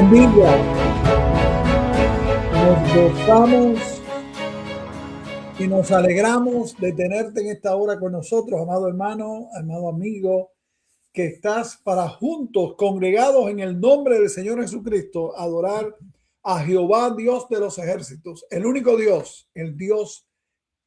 bendiga. Nos gozamos y nos alegramos de tenerte en esta hora con nosotros, amado hermano, amado amigo, que estás para juntos, congregados en el nombre del Señor Jesucristo, adorar a Jehová, Dios de los ejércitos, el único Dios, el Dios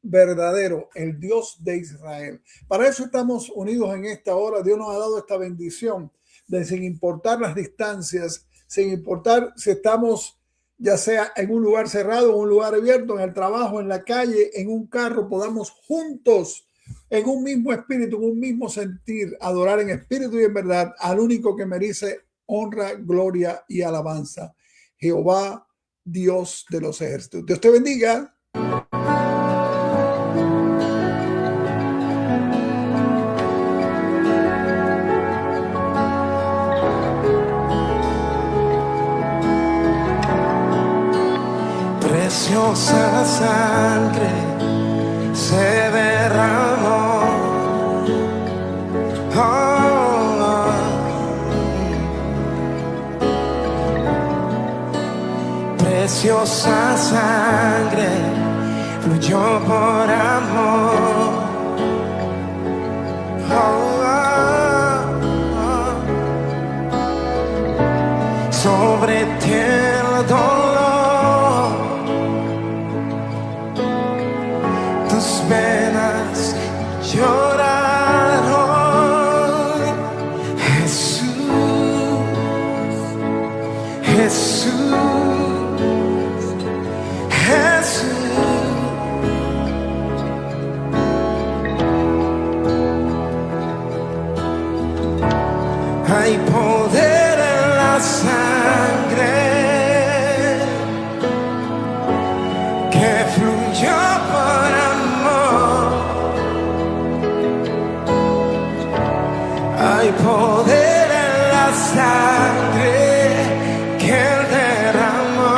verdadero, el Dios de Israel. Para eso estamos unidos en esta hora. Dios nos ha dado esta bendición de, sin importar las distancias, sin importar si estamos ya sea en un lugar cerrado, en un lugar abierto, en el trabajo, en la calle, en un carro, podamos juntos, en un mismo espíritu, en un mismo sentir, adorar en espíritu y en verdad al único que merece honra, gloria y alabanza, Jehová, Dios de los ejércitos. Dios te bendiga. Preciosa sangre se derramó, preciosa sangre fluyó por amor, sobre ti el dolor, tus venas lloraron. Jesús, Jesús, Jesús. Hay poder en la sangre que fluyó por amor. Hay poder en la sangre que él derramó.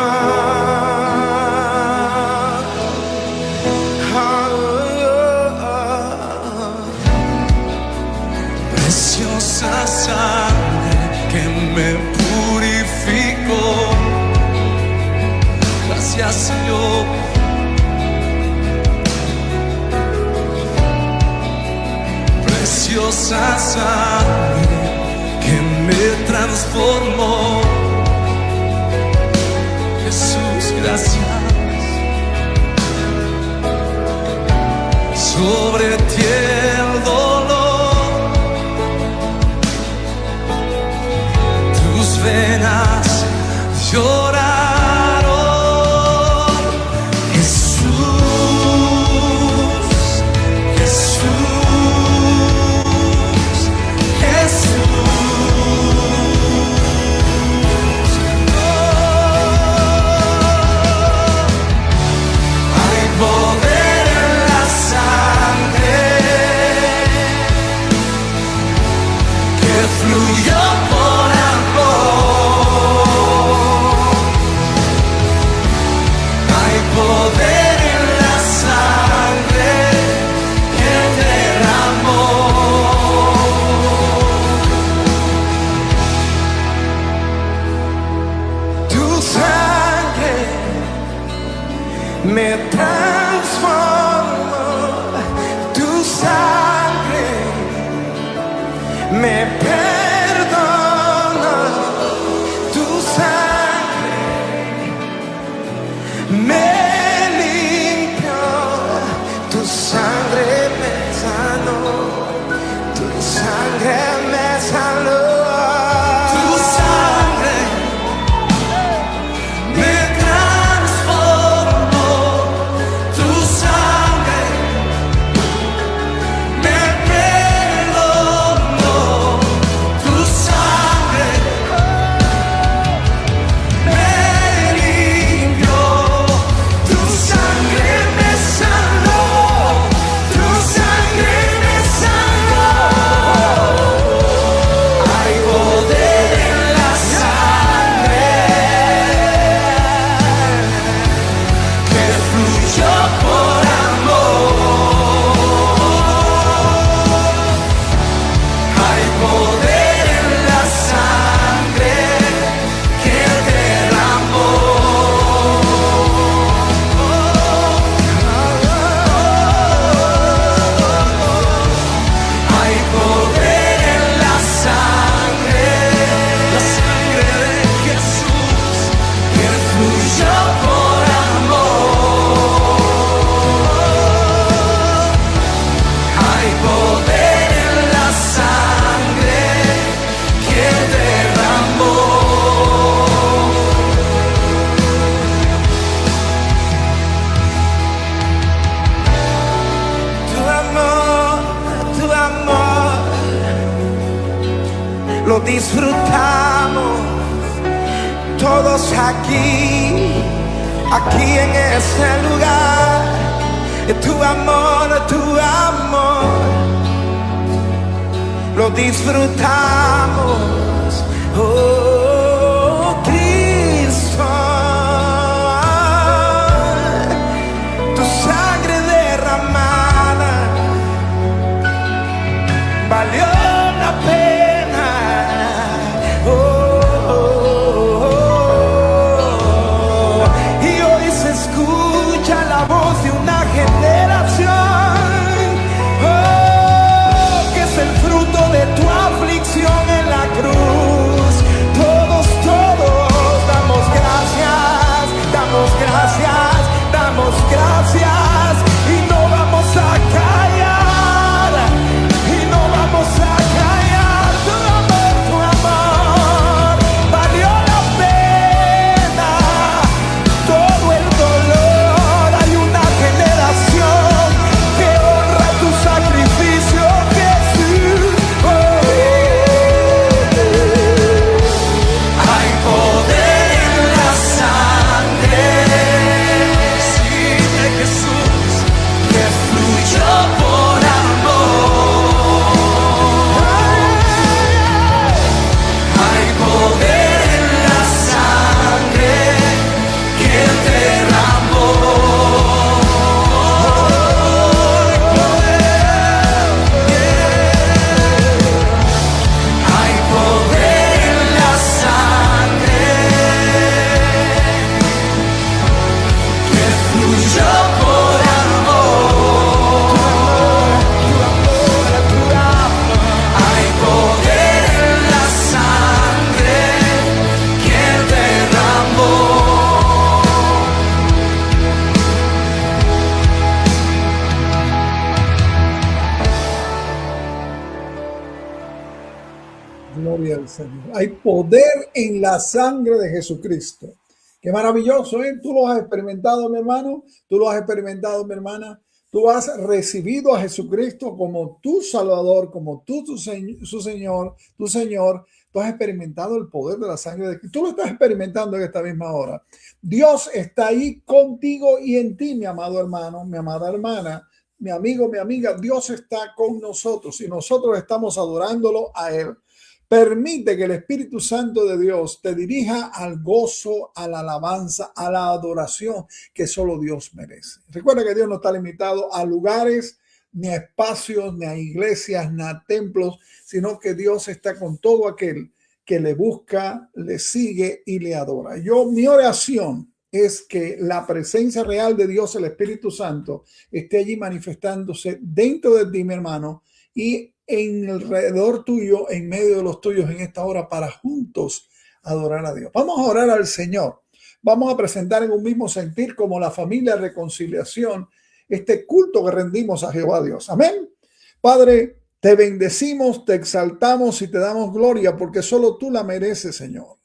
Preciosa sangre que me purificó. Gracias, Señor. Preciosa sangre que me transformó. Jesús, gracias. Sobre ti el dolor, tus venas lloraron. Jesús, Jesús, Jesús. Hay poder en la sangre disfrutamos todos aquí en ese lugar. Tu amor, lo disfrutamos. Oh, Cristo, tu sangre derramada valió la pena. Y hoy se escucha la voz de una generación, que es el fruto de tu aflicción en la cruz. Todos damos gracias, damos gracias, damos gracias, y no vamos a callar, y no vamos a callar. Tu amor valió la pena, todo el dolor. Hay una generación que honra tu sacrificio, Jesús. Hay poder en la sangre, sí, de Jesús, que fluyó por amor. Hay poder en la sangre que Él derramó. Hay poder en la sangre que fluyó por amor. Hay poder en la sangre que Él derramó. Gloria al Señor. Hay poder en la sangre de Jesucristo. Qué maravilloso, ¿eh? Tú lo has experimentado, mi hermano. Tú lo has experimentado, mi hermana. Tú has recibido a Jesucristo como tu Salvador, como su Señor, tu Señor. Tú has experimentado el poder de la sangre de Cristo. Tú lo estás experimentando en esta misma hora. Dios está ahí contigo y en ti, mi amado hermano, mi amada hermana, mi amigo, mi amiga. Dios está con nosotros y nosotros estamos adorándolo a Él. Permite que el Espíritu Santo de Dios te dirija al gozo, a la alabanza, a la adoración que solo Dios merece. Recuerda que Dios no está limitado a lugares, ni a espacios, ni a iglesias, ni a templos, sino que Dios está con todo aquel que le busca, le sigue y le adora. Mi oración es que la presencia real de Dios, el Espíritu Santo, esté allí manifestándose dentro de ti, mi hermano, y en alrededor tuyo, en medio de los tuyos en esta hora, para juntos adorar a Dios. Vamos a orar al Señor. Vamos a presentar en un mismo sentir, como la familia reconciliación, este culto que rendimos a Jehová Dios. Amén. Padre, te bendecimos, te exaltamos y te damos gloria porque solo tú la mereces, Señor.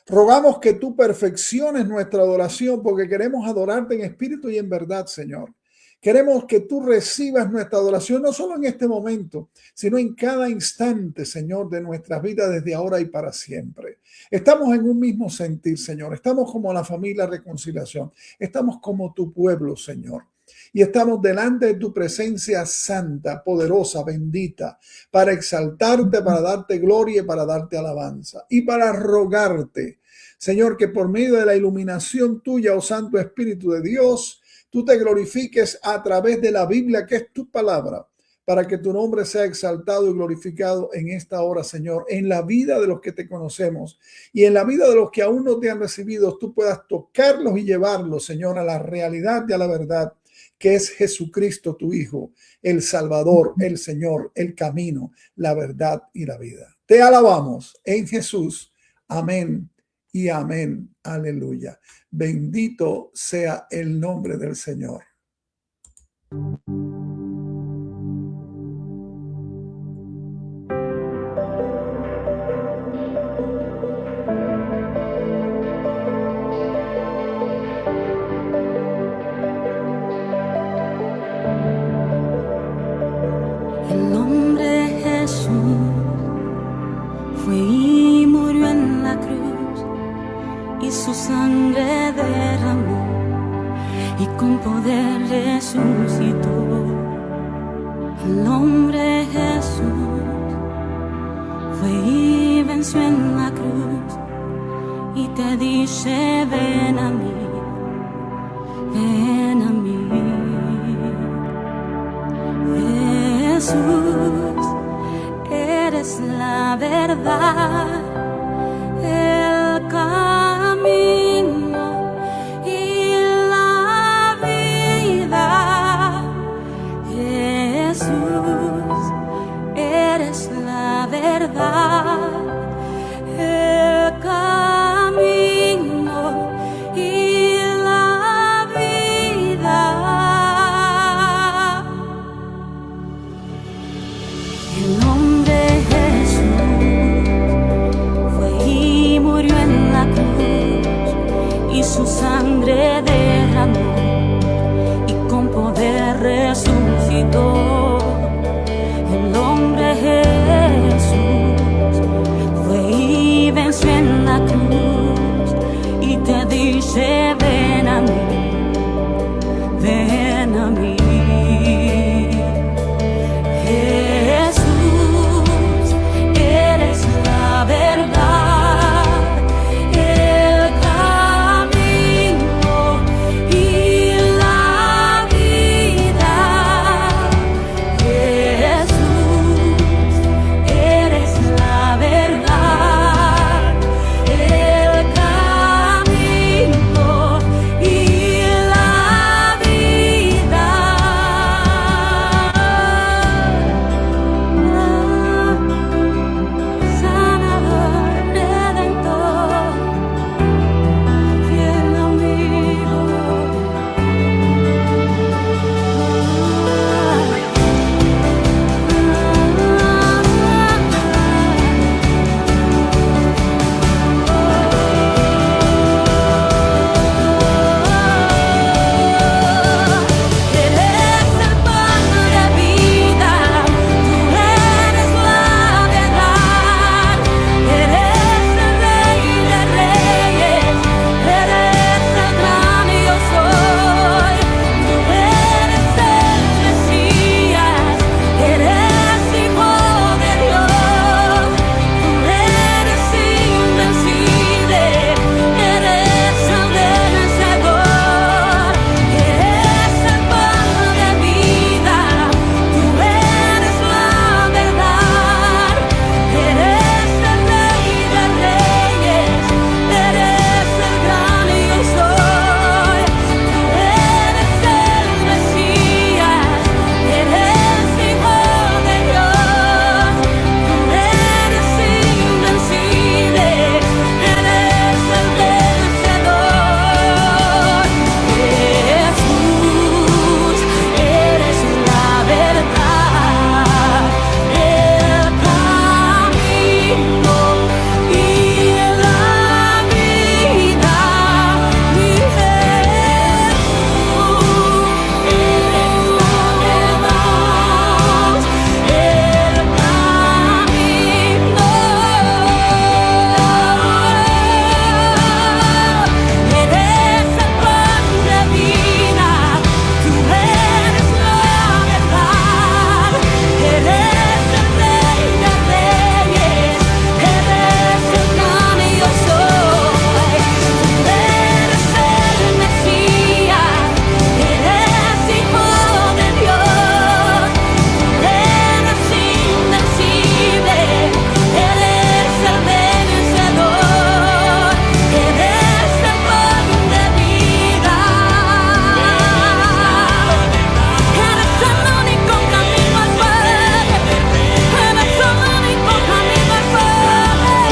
Rogamos que tú perfecciones nuestra adoración porque queremos adorarte en espíritu y en verdad, Señor. Queremos que tú recibas nuestra adoración, no solo en este momento, sino en cada instante, Señor, de nuestras vidas desde ahora y para siempre. Estamos en un mismo sentir, Señor. Estamos como la familia reconciliación. Estamos como tu pueblo, Señor. Y estamos delante de tu presencia santa, poderosa, bendita, para exaltarte, para darte gloria y para darte alabanza. Y para rogarte, Señor, que por medio de la iluminación tuya, oh Santo Espíritu de Dios, tú te glorifiques a través de la Biblia, que es tu palabra, para que tu nombre sea exaltado y glorificado en esta hora, Señor, en la vida de los que te conocemos y en la vida de los que aún no te han recibido. Tú puedas tocarlos y llevarlos, Señor, a la realidad y a la verdad, que es Jesucristo, tu Hijo, el Salvador, el Señor, el camino, la verdad y la vida. Te alabamos en Jesús. Amén y amén. Aleluya. Bendito sea el nombre del Señor. El nombre Jesús fue su sangre derramó y con poder resucitó. El hombre Jesús fue y venció en la cruz y te dice: ven a mí, ven a mí. Jesús, eres la verdad, el camino y la vida. Jesús, eres la verdad, el camino y la vida. El nombre Jesús fue y murió en la cruz y su sangre derramó y con poder resucitó. El hombre Jesús fue y venció en la cruz y te dice: ven a mí, ven a mí. Jesús, eres la verdad, el camino y la vida. Jesús, eres la verdad, el camino y la vida. Sanador, redentor, fiel amigo. Eres el pan de vida, tú eres la verdad, eres el Rey de Reyes, eres el gran yo soy, tú eres el Mesías, eres Hijo de Dios, tú eres invencible, eres el vencedor, eres el pan de vida, tú eres la verdad, eres el Rey de Reyes, eres el gran yo soy, tú eres el Mesías, eres Hijo de Dios, tú eres invencible, eres el vencedor. Jesús, eres la verdad, el camino y la vida. Mi Jesús, eres la verdad, el camino. Eres el pan de vida, tú eres la verdad, eres el Rey de Reyes, eres el gran yo soy, tú eres el Mesías, eres Hijo de Dios, tú eres invencible, eres el vencedor, eres el pan de vida, eres el único camino al Padre, eres el único camino al Padre,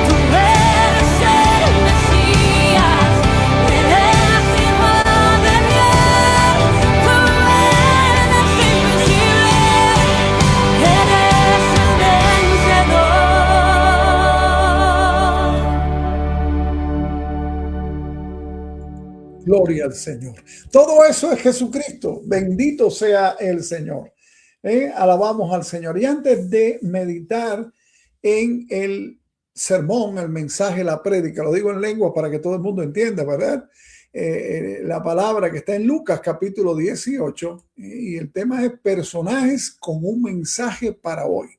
tú eres el Mesías, eres Hijo de Dios, tú eres invencible, eres el vencedor. Gloria al Señor. Todo eso es Jesucristo. Bendito sea el Señor. Alabamos al Señor. Y antes de meditar en el sermón, el mensaje, la prédica, lo digo en lengua para que todo el mundo entienda, ¿verdad? La palabra que está en Lucas capítulo 18 y el tema es personajes con un mensaje para hoy.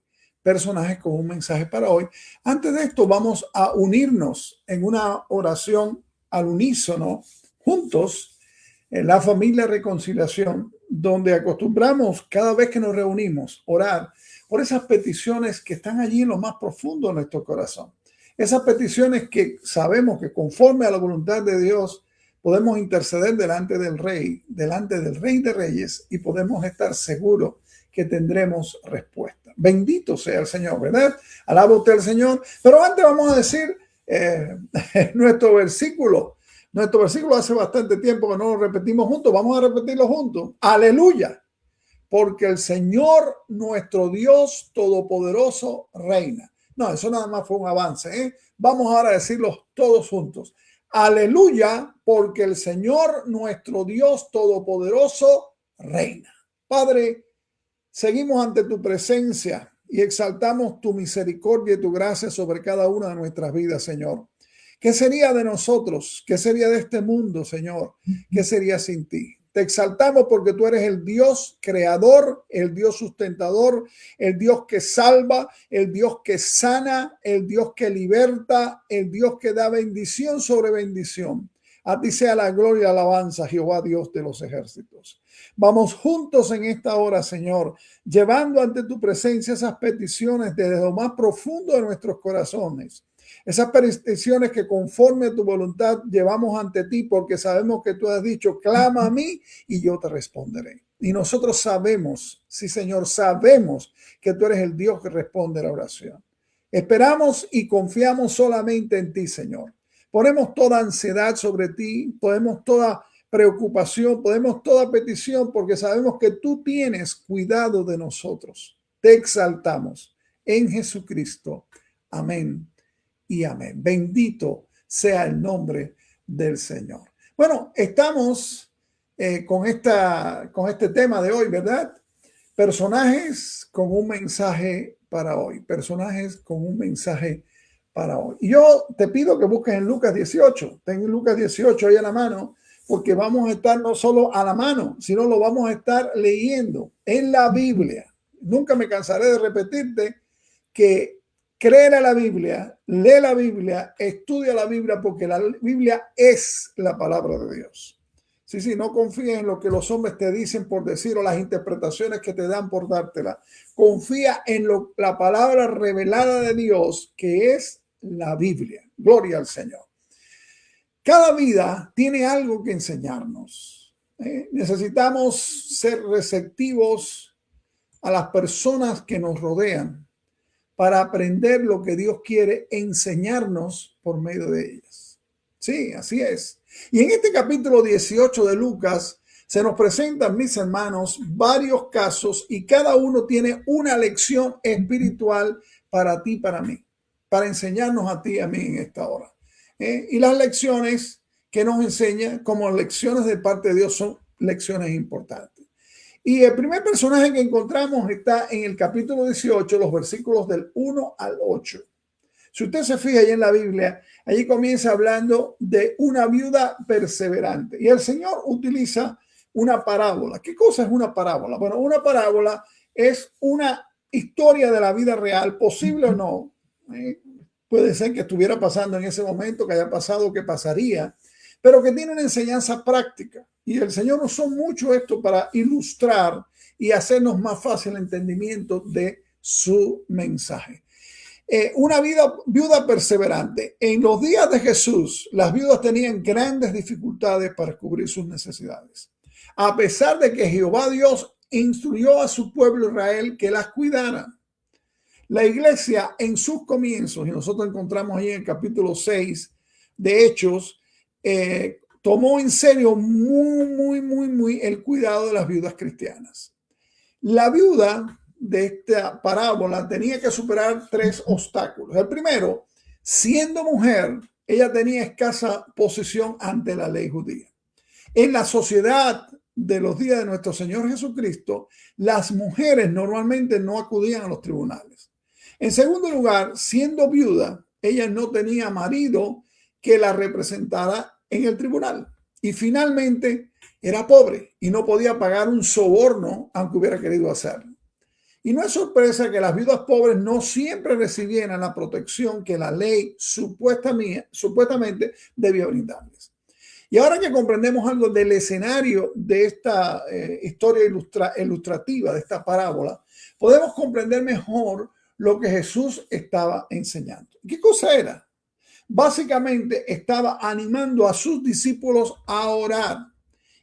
Personajes con un mensaje para hoy. Antes de esto vamos a unirnos en una oración al unísono, juntos, en la familia Reconciliación, donde acostumbramos cada vez que nos reunimos orar por esas peticiones que están allí en lo más profundo de nuestro corazón. Esas peticiones que sabemos que conforme a la voluntad de Dios podemos interceder delante del Rey de Reyes, y podemos estar seguros que tendremos respuesta. Bendito sea el Señor, ¿verdad? Alaba usted al Señor. Pero antes vamos a decir nuestro versículo. Nuestro versículo hace bastante tiempo que no lo repetimos juntos. Vamos a repetirlo juntos. Aleluya. Porque el Señor, nuestro Dios Todopoderoso, reina. No, eso nada más fue un avance, ¿eh? Vamos ahora a decirlos todos juntos. Aleluya, porque el Señor, nuestro Dios Todopoderoso, reina. Padre, seguimos ante tu presencia y exaltamos tu misericordia y tu gracia sobre cada una de nuestras vidas, Señor. ¿Qué sería de nosotros? ¿Qué sería de este mundo, Señor? ¿Qué sería sin ti? Te exaltamos porque tú eres el Dios creador, el Dios sustentador, el Dios que salva, el Dios que sana, el Dios que liberta, el Dios que da bendición sobre bendición. A ti sea la gloria y la alabanza, Jehová Dios de los ejércitos. Vamos juntos en esta hora, Señor, llevando ante tu presencia esas peticiones desde lo más profundo de nuestros corazones. Esas peticiones que conforme a tu voluntad llevamos ante ti, porque sabemos que tú has dicho, clama a mí y yo te responderé. Y nosotros sabemos, sí Señor, sabemos que tú eres el Dios que responde a la oración. Esperamos y confiamos solamente en ti, Señor. Ponemos toda ansiedad sobre ti, ponemos toda preocupación, ponemos toda petición, porque sabemos que tú tienes cuidado de nosotros. Te exaltamos en Jesucristo. Amén y amén. Bendito sea el nombre del Señor. Bueno, estamos con este tema de hoy, ¿verdad? Personajes con un mensaje para hoy. Personajes con un mensaje para hoy. Y yo te pido que busques en Lucas 18. Ten Lucas 18 ahí a la mano, porque vamos a estar no solo a la mano, sino lo vamos a estar leyendo en la Biblia. Nunca me cansaré de repetirte que creer a la Biblia, lee la Biblia, estudia la Biblia, porque la Biblia es la palabra de Dios. Sí, no confíes en lo que los hombres te dicen por decir o las interpretaciones que te dan por dártela. Confía en la palabra revelada de Dios, que es la Biblia. Gloria al Señor. Cada vida tiene algo que enseñarnos. Necesitamos ser receptivos a las personas que nos rodean para aprender lo que Dios quiere enseñarnos por medio de ellas. Sí, así es. Y en este capítulo 18 de Lucas se nos presentan, mis hermanos, varios casos, y cada uno tiene una lección espiritual para ti, para mí, para enseñarnos a ti y a mí en esta hora. Y las lecciones que nos enseña como lecciones de parte de Dios son lecciones importantes. Y el primer personaje que encontramos está en el capítulo 18, los versículos del 1 al 8. Si usted se fija ahí en la Biblia, allí comienza hablando de una viuda perseverante. Y el Señor utiliza una parábola. ¿Qué cosa es una parábola? Bueno, una parábola es una historia de la vida real, posible o no. Puede ser que estuviera pasando en ese momento, que haya pasado, que pasaría, pero que tiene una enseñanza práctica. Y el Señor usó mucho esto para ilustrar y hacernos más fácil el entendimiento de su mensaje. Una viuda perseverante. En los días de Jesús, las viudas tenían grandes dificultades para cubrir sus necesidades. A pesar de que Jehová Dios instruyó a su pueblo Israel que las cuidara. La iglesia en sus comienzos, y nosotros encontramos ahí en el capítulo 6 de Hechos, tomó en serio muy el cuidado de las viudas cristianas. La viuda de esta parábola tenía que superar 3 obstáculos. El primero, siendo mujer, ella tenía escasa posición ante la ley judía. En la sociedad de los días de nuestro Señor Jesucristo, las mujeres normalmente no acudían a los tribunales. En segundo lugar, siendo viuda, ella no tenía marido que la representara en el tribunal. Y finalmente era pobre y no podía pagar un soborno aunque hubiera querido hacerlo. Y no es sorpresa que las viudas pobres no siempre recibieran la protección que la ley supuestamente debía brindarles. Y ahora que comprendemos algo del escenario de esta historia ilustrativa, de esta parábola, podemos comprender mejor lo que Jesús estaba enseñando. ¿Qué cosa era? Básicamente estaba animando a sus discípulos a orar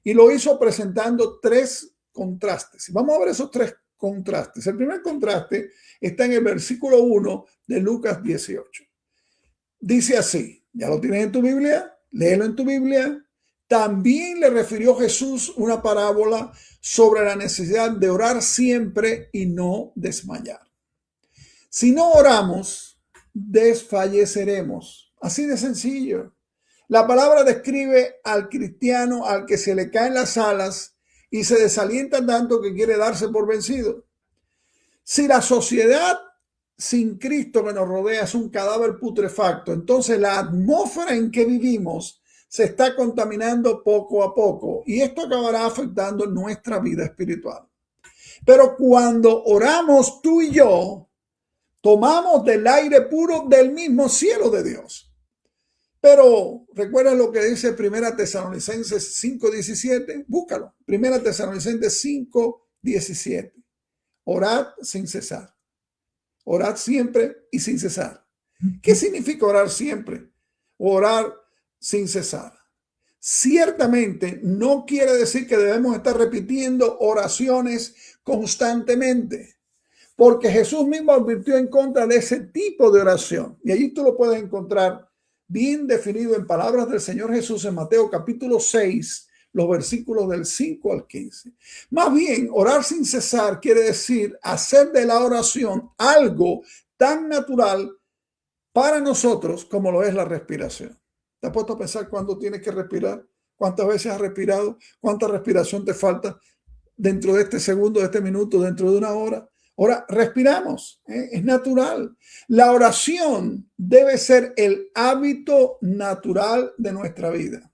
y lo hizo presentando tres contrastes. Vamos a ver esos tres contrastes. El primer contraste está en el versículo 1 de Lucas 18. Dice así, ¿ya lo tienes en tu Biblia? Léelo en tu Biblia. También le refirió Jesús una parábola sobre la necesidad de orar siempre y no desmayar. Si no oramos, desfalleceremos. Así de sencillo. La palabra describe al cristiano al que se le caen las alas y se desalienta tanto que quiere darse por vencido. Si la sociedad sin Cristo que nos rodea es un cadáver putrefacto, entonces la atmósfera en que vivimos se está contaminando poco a poco y esto acabará afectando nuestra vida espiritual. Pero cuando oramos tú y yo, tomamos del aire puro del mismo cielo de Dios. Pero recuerda lo que dice 1 Tesalonicenses 5:17, búscalo, 1 Tesalonicenses 5:17, orad sin cesar, orad siempre y sin cesar. ¿Qué significa orar siempre? Orar sin cesar. Ciertamente no quiere decir que debemos estar repitiendo oraciones constantemente, porque Jesús mismo advirtió en contra de ese tipo de oración. Y allí tú lo puedes encontrar bien definido en palabras del Señor Jesús en Mateo capítulo 6, los versículos del 5 al 15. Más bien, orar sin cesar quiere decir hacer de la oración algo tan natural para nosotros como lo es la respiración. ¿Te has puesto a pensar cuándo tienes que respirar? ¿Cuántas veces has respirado? ¿Cuánta respiración te falta dentro de este segundo, de este minuto, dentro de una hora? Ahora, respiramos, es natural. La oración debe ser el hábito natural de nuestra vida.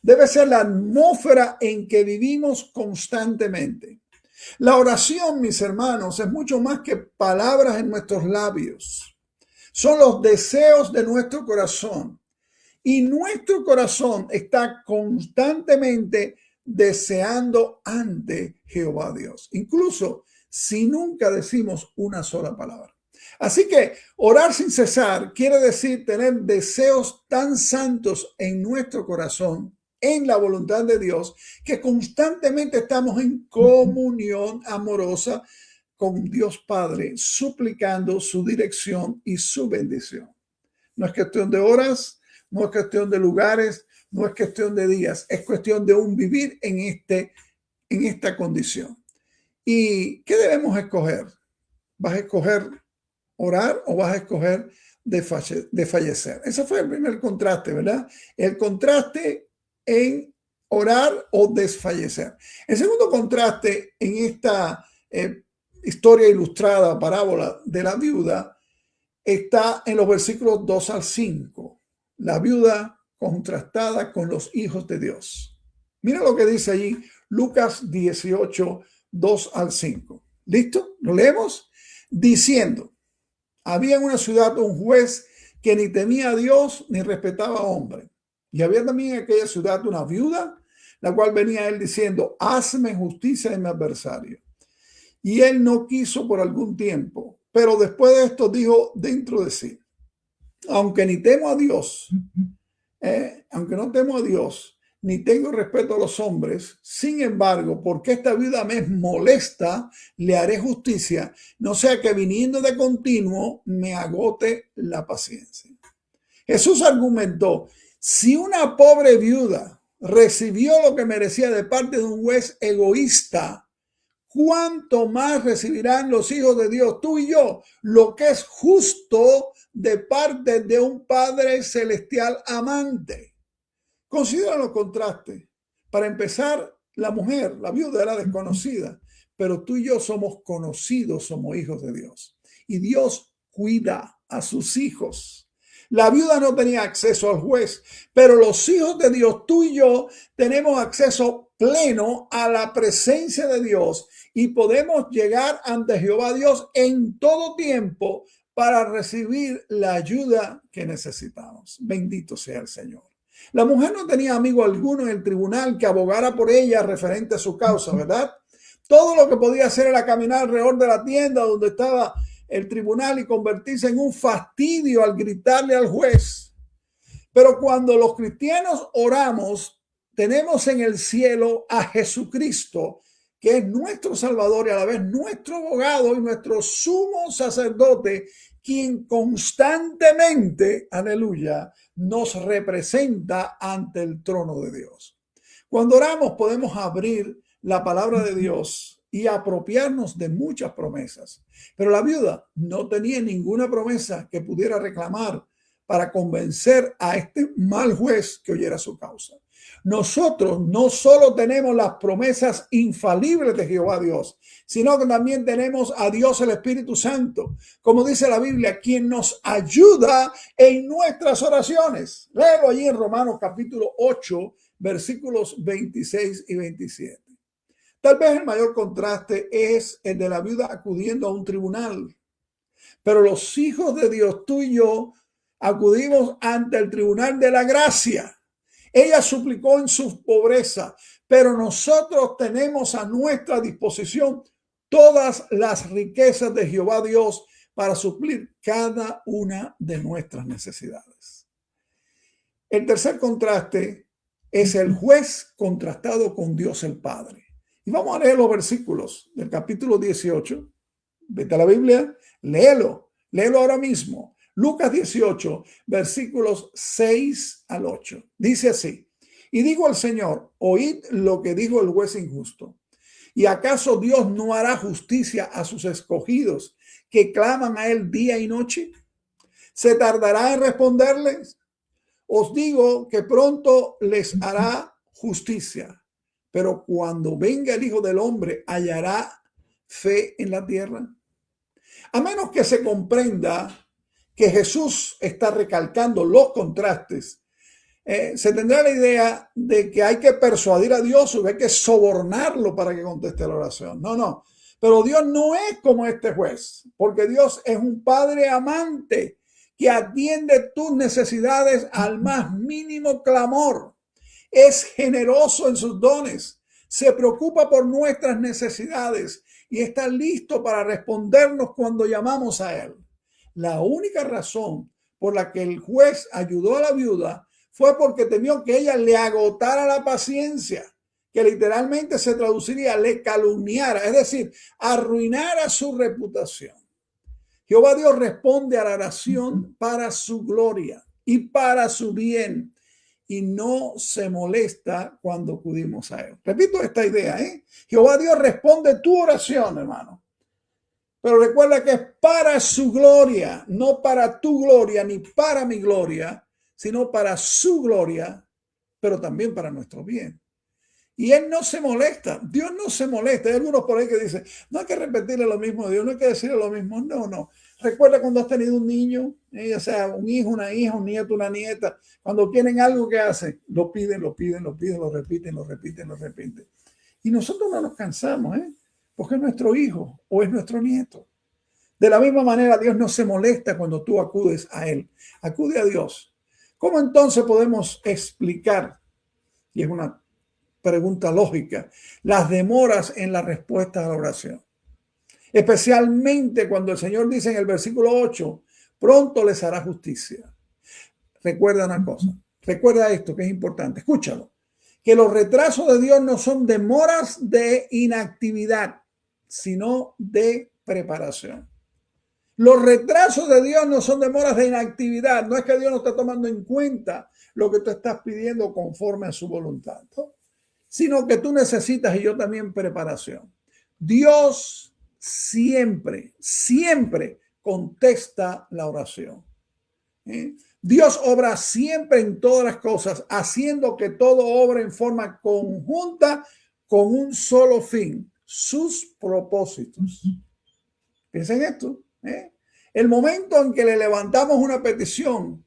Debe ser la atmósfera en que vivimos constantemente. La oración, mis hermanos, es mucho más que palabras en nuestros labios. Son los deseos de nuestro corazón. Y nuestro corazón está constantemente deseando ante Jehová Dios. Incluso si nunca decimos una sola palabra. Así que orar sin cesar quiere decir tener deseos tan santos en nuestro corazón, en la voluntad de Dios, que constantemente estamos en comunión amorosa con Dios Padre, suplicando su dirección y su bendición. No es cuestión de horas, no es cuestión de lugares, no es cuestión de días, es cuestión de un vivir en esta condición. ¿Y qué debemos escoger? ¿Vas a escoger orar o vas a escoger desfallecer? Ese fue el primer contraste, ¿verdad? El contraste en orar o desfallecer. El segundo contraste en esta historia ilustrada, parábola de la viuda, está en los versículos 2 al 5. La viuda contrastada con los hijos de Dios. Mira lo que dice allí Lucas 18, 2 al 5. ¿Listo? ¿Lo leemos? Diciendo, había en una ciudad un juez que ni temía a Dios ni respetaba a hombre. Y había también en aquella ciudad una viuda, la cual venía a él diciendo, hazme justicia de mi adversario. Y él no quiso por algún tiempo, pero después de esto dijo dentro de sí, aunque ni temo a Dios, aunque no temo a Dios, ni tengo respeto a los hombres, sin embargo, porque esta viuda me molesta, le haré justicia, no sea que viniendo de continuo me agote la paciencia. Jesús argumentó, si una pobre viuda recibió lo que merecía de parte de un juez egoísta, ¿cuánto más recibirán los hijos de Dios, tú y yo, lo que es justo de parte de un Padre celestial amante? Considera los contrastes. Para empezar, la mujer, la viuda, era desconocida, pero tú y yo somos conocidos, somos hijos de Dios. Y Dios cuida a sus hijos. La viuda no tenía acceso al juez, pero los hijos de Dios, tú y yo, tenemos acceso pleno a la presencia de Dios y podemos llegar ante Jehová Dios en todo tiempo para recibir la ayuda que necesitamos. Bendito sea el Señor. La mujer no tenía amigo alguno en el tribunal que abogara por ella referente a su causa, ¿verdad? Todo lo que podía hacer era caminar alrededor de la tienda donde estaba el tribunal y convertirse en un fastidio al gritarle al juez. Pero cuando los cristianos oramos, tenemos en el cielo a Jesucristo, que es nuestro Salvador y a la vez nuestro abogado y nuestro sumo sacerdote, quien constantemente, aleluya, nos representa ante el trono de Dios. Cuando oramos podemos abrir la palabra de Dios y apropiarnos de muchas promesas. Pero la viuda no tenía ninguna promesa que pudiera reclamar para convencer a este mal juez que oyera su causa. Nosotros no solo tenemos las promesas infalibles de Jehová Dios, sino que también tenemos a Dios el Espíritu Santo, como dice la Biblia, quien nos ayuda en nuestras oraciones. Léelo allí en Romanos capítulo 8, versículos 26 y 27. Tal vez el mayor contraste es el de la viuda acudiendo a un tribunal, pero los hijos de Dios, tú y yo, acudimos ante el tribunal de la gracia. Ella suplicó en su pobreza, pero nosotros tenemos a nuestra disposición todas las riquezas de Jehová Dios para suplir cada una de nuestras necesidades. El tercer contraste es el juez contrastado con Dios el Padre. Y vamos a leer los versículos del capítulo 18. Vete a la Biblia, léelo ahora mismo. Lucas 18, versículos 6 al 8. Dice así: y dijo al Señor, oíd lo que dijo el juez injusto. ¿Y acaso Dios no hará justicia a sus escogidos que claman a él día y noche? ¿Se tardará en responderles? Os digo que pronto les hará justicia. Pero cuando venga el Hijo del Hombre, ¿hallará fe en la tierra? A menos que se comprenda que Jesús está recalcando los contrastes, se tendrá la idea de que hay que persuadir a Dios o que hay que sobornarlo para que conteste la oración. No. Pero Dios no es como este juez, porque Dios es un Padre amante que atiende tus necesidades al más mínimo clamor. Es generoso en sus dones, se preocupa por nuestras necesidades y está listo para respondernos cuando llamamos a él. La única razón por la que el juez ayudó a la viuda fue porque temió que ella le agotara la paciencia, que literalmente se traduciría le calumniara, es decir, arruinara su reputación. Jehová Dios responde a la oración para su gloria y para su bien, y no se molesta cuando acudimos a él. Repito esta idea, Jehová Dios responde tu oración, hermano. Pero recuerda que es para su gloria, no para tu gloria ni para mi gloria, sino para su gloria, pero también para nuestro bien. Y él no se molesta, Dios no se molesta. Hay algunos por ahí que dicen, no hay que repetirle lo mismo a Dios, no hay que decirle lo mismo. No. Recuerda cuando has tenido un niño, ya sea un hijo, una hija, un nieto, una nieta, cuando quieren algo que hacen, lo piden, lo repiten. Y nosotros no nos cansamos, porque es nuestro hijo o es nuestro nieto. De la misma manera, Dios no se molesta cuando tú acudes a él. Acude a Dios. ¿Cómo entonces podemos explicar, y es una pregunta lógica, las demoras en la respuesta a la oración? Especialmente cuando el Señor dice en el versículo 8, pronto les hará justicia. Recuerda una cosa, recuerda esto que es importante, escúchalo, que los retrasos de Dios no son demoras de inactividad, sino de preparación. Los retrasos de Dios no son demoras de inactividad, no es que Dios no está tomando en cuenta lo que tú estás pidiendo conforme a su voluntad, ¿no? Sino que tú necesitas, y yo también, preparación. Dios siempre contesta la oración. Dios obra siempre en todas las cosas, haciendo que todo obre en forma conjunta con un solo fin, sus propósitos. Piensen esto. El momento en que le levantamos una petición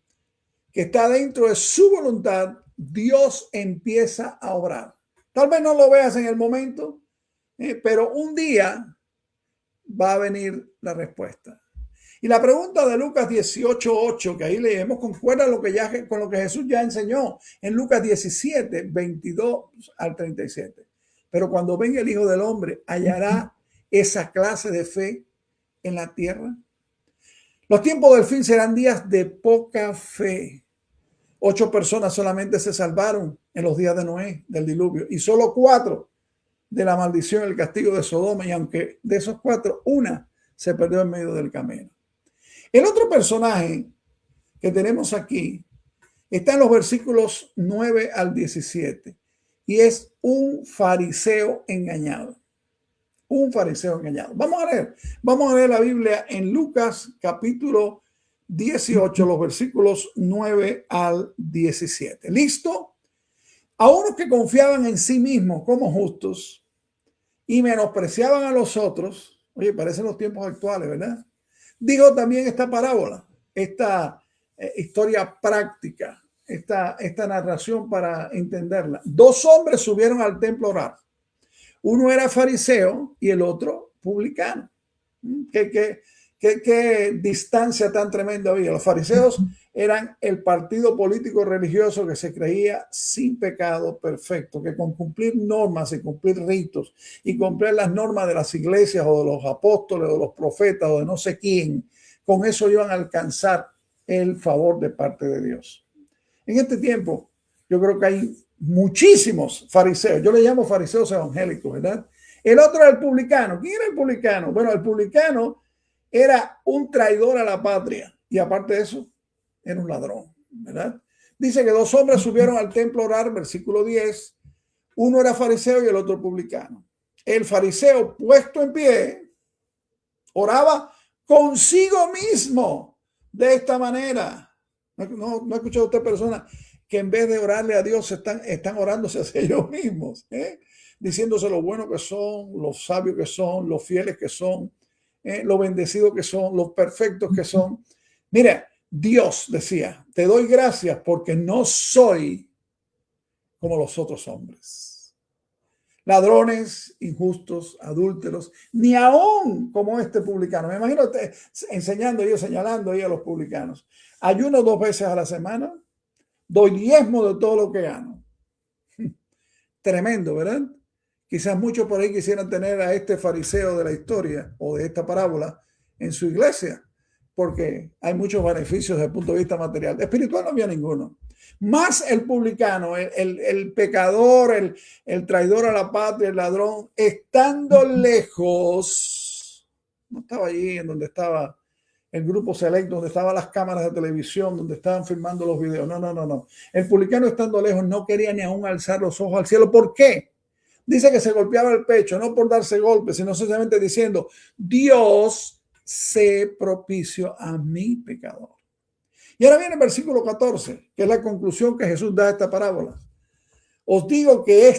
que está dentro de su voluntad, Dios empieza a obrar. Tal vez no lo veas en el momento, pero un día va a venir la respuesta. Y la pregunta de Lucas 18:8, que ahí leemos, concuerda con lo que Jesús ya enseñó en Lucas 17, 22 al 37. Pero cuando venga el Hijo del Hombre, ¿hallará esa clase de fe en la tierra? Los tiempos del fin serán días de poca fe. 8 personas solamente se salvaron en los días de Noé, del diluvio, y solo 4 de la maldición, el castigo de Sodoma. Y aunque de esos 4, una se perdió en medio del camino. El otro personaje que tenemos aquí está en los versículos 9 al 17 y es un fariseo engañado. Un fariseo engañado. Vamos a leer la Biblia en Lucas capítulo 18, los versículos 9 al 17. ¿Listo? A unos que confiaban en sí mismos como justos y menospreciaban a los otros. Oye, parecen los tiempos actuales, ¿verdad? Dijo también esta parábola, esta historia práctica, esta narración para entenderla. 2 hombres subieron al templo a orar. Uno era fariseo y el otro publicano. ¿Qué distancia tan tremenda había? Los fariseos eran el partido político religioso que se creía sin pecado, perfecto, que con cumplir normas y cumplir ritos y cumplir las normas de las iglesias o de los apóstoles o de los profetas o de no sé quién, con eso iban a alcanzar el favor de parte de Dios. En este tiempo, yo creo que hay muchísimos fariseos. Yo le llamo fariseos evangélicos, ¿verdad? El otro era el publicano. ¿Quién era el publicano? Bueno, el publicano era un traidor a la patria y aparte de eso, era un ladrón, ¿verdad? Dice que 2 hombres subieron al templo a orar, versículo 10. Uno era fariseo y el otro publicano. El fariseo, puesto en pie, oraba consigo mismo de esta manera. No ha escuchado usted personas que en vez de orarle a Dios están orándose hacia ellos mismos, diciéndose lo bueno que son, los sabios que son, los fieles que son, los bendecidos que son, los perfectos que son. Mira, Dios decía, te doy gracias porque no soy como los otros hombres. Ladrones, injustos, adúlteros, ni aún como este publicano. Me imagino señalando ahí a los publicanos. Ayuno 2 veces a la semana, doy diezmo de todo lo que gano. Tremendo, ¿verdad? Quizás muchos por ahí quisieran tener a este fariseo de la historia o de esta parábola en su iglesia, porque hay muchos beneficios desde el punto de vista material. Espiritual no había ninguno. Más el publicano, el pecador, el traidor a la patria, el ladrón, estando lejos, no estaba allí en donde estaba el grupo selecto, donde estaban las cámaras de televisión, donde estaban filmando los videos. No. El publicano estando lejos no quería ni aún alzar los ojos al cielo. ¿Por qué? Dice que se golpeaba el pecho, no por darse golpes, sino sencillamente diciendo, Dios, sé propicio a mi pecador. Y ahora viene el versículo 14, que es la conclusión que Jesús da a esta parábola. Os digo que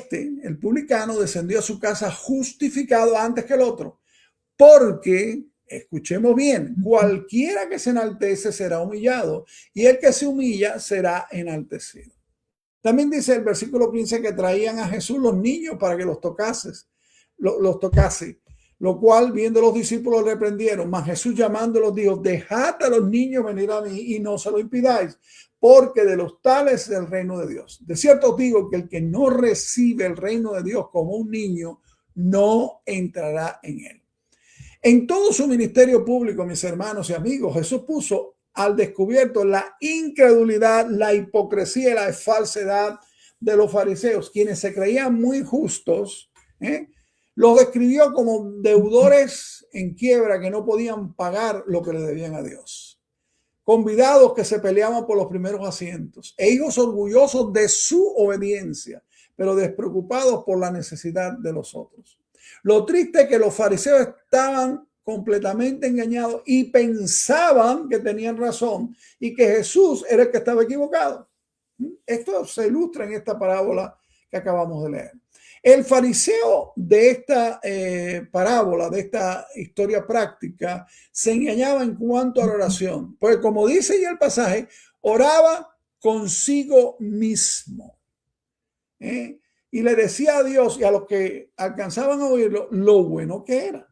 el publicano, descendió a su casa justificado antes que el otro, porque, escuchemos bien, cualquiera que se enaltece será humillado, y el que se humilla será enaltecido. También dice el versículo 15 que traían a Jesús los niños para que los tocase, lo cual viendo los discípulos reprendieron, mas Jesús llamándolos dijo, dejad a los niños venir a mí y no se lo impidáis, porque de los tales es el reino de Dios. De cierto os digo que el que no recibe el reino de Dios como un niño, no entrará en él. En todo su ministerio público, mis hermanos y amigos, Jesús puso al descubierto la incredulidad, la hipocresía y la falsedad de los fariseos, quienes se creían muy justos, los describió como deudores en quiebra que no podían pagar lo que le debían a Dios, convidados que se peleaban por los primeros asientos e hijos orgullosos de su obediencia, pero despreocupados por la necesidad de los otros. Lo triste es que los fariseos estaban completamente engañados y pensaban que tenían razón y que Jesús era el que estaba equivocado. Esto se ilustra en esta parábola que acabamos de leer. El fariseo de esta parábola, de esta historia práctica, se engañaba en cuanto a la oración, porque como dice ya el pasaje, oraba consigo mismo. Y le decía a Dios y a los que alcanzaban a oírlo lo bueno que era.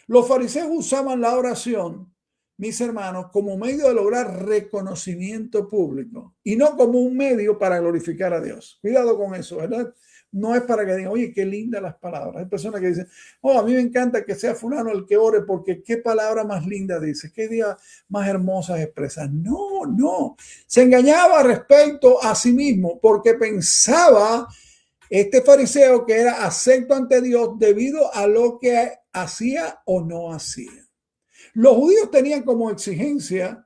Los fariseos usaban la oración, mis hermanos, como medio de lograr reconocimiento público y no como un medio para glorificar a Dios. Cuidado con eso, ¿verdad? No es para que digan, oye, qué lindas las palabras. Hay personas que dicen, oh, a mí me encanta que sea fulano el que ore porque qué palabra más linda dice, qué día más hermosas expresa. No, no. Se engañaba respecto a sí mismo porque pensaba este fariseo que era acepto ante Dios debido a lo que hacía o no hacía. Los judíos tenían como exigencia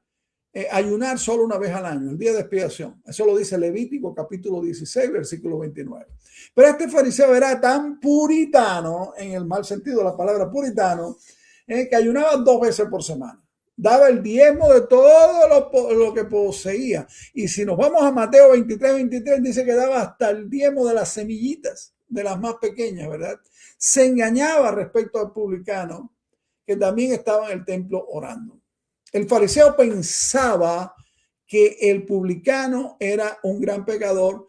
ayunar solo una vez al año, el día de expiación. Eso lo dice Levítico capítulo 16, versículo 29. Pero este fariseo era tan puritano, en el mal sentido de la palabra puritano, que ayunaba 2 veces por semana. Daba el diezmo de todo lo que poseía. Y si nos vamos a Mateo 23, dice que daba hasta el diezmo de las semillitas, de las más pequeñas, ¿verdad? Se engañaba respecto al publicano, que también estaba en el templo orando. El fariseo pensaba que el publicano era un gran pecador,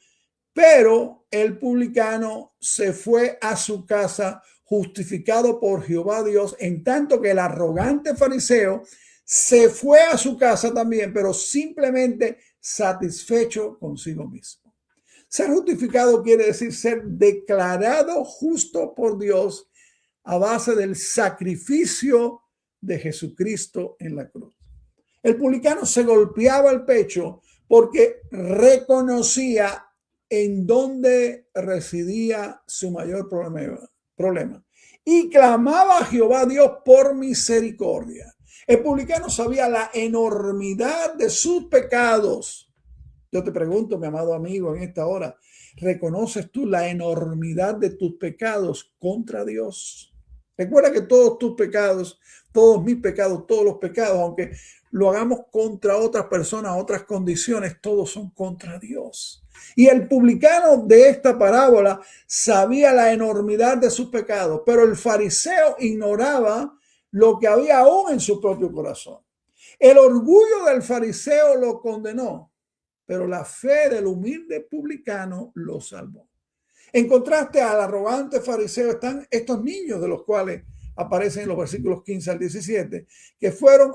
pero el publicano se fue a su casa justificado por Jehová Dios, en tanto que el arrogante fariseo se fue a su casa también, pero simplemente satisfecho consigo mismo. Ser justificado quiere decir ser declarado justo por Dios a base del sacrificio de Jesucristo en la cruz. El publicano se golpeaba el pecho porque reconocía en dónde residía su mayor problema y clamaba a Jehová Dios por misericordia. El publicano sabía la enormidad de sus pecados. Yo te pregunto, mi amado amigo, en esta hora, ¿reconoces tú la enormidad de tus pecados contra Dios? Recuerda que todos tus pecados, todos mis pecados, todos los pecados, aunque lo hagamos contra otras personas, otras condiciones, todos son contra Dios. Y el publicano de esta parábola sabía la enormidad de sus pecados, pero el fariseo ignoraba lo que había aún en su propio corazón. El orgullo del fariseo lo condenó, pero la fe del humilde publicano lo salvó. En contraste al arrogante fariseo están estos niños de los cuales aparecen en los versículos 15 al 17, que fueron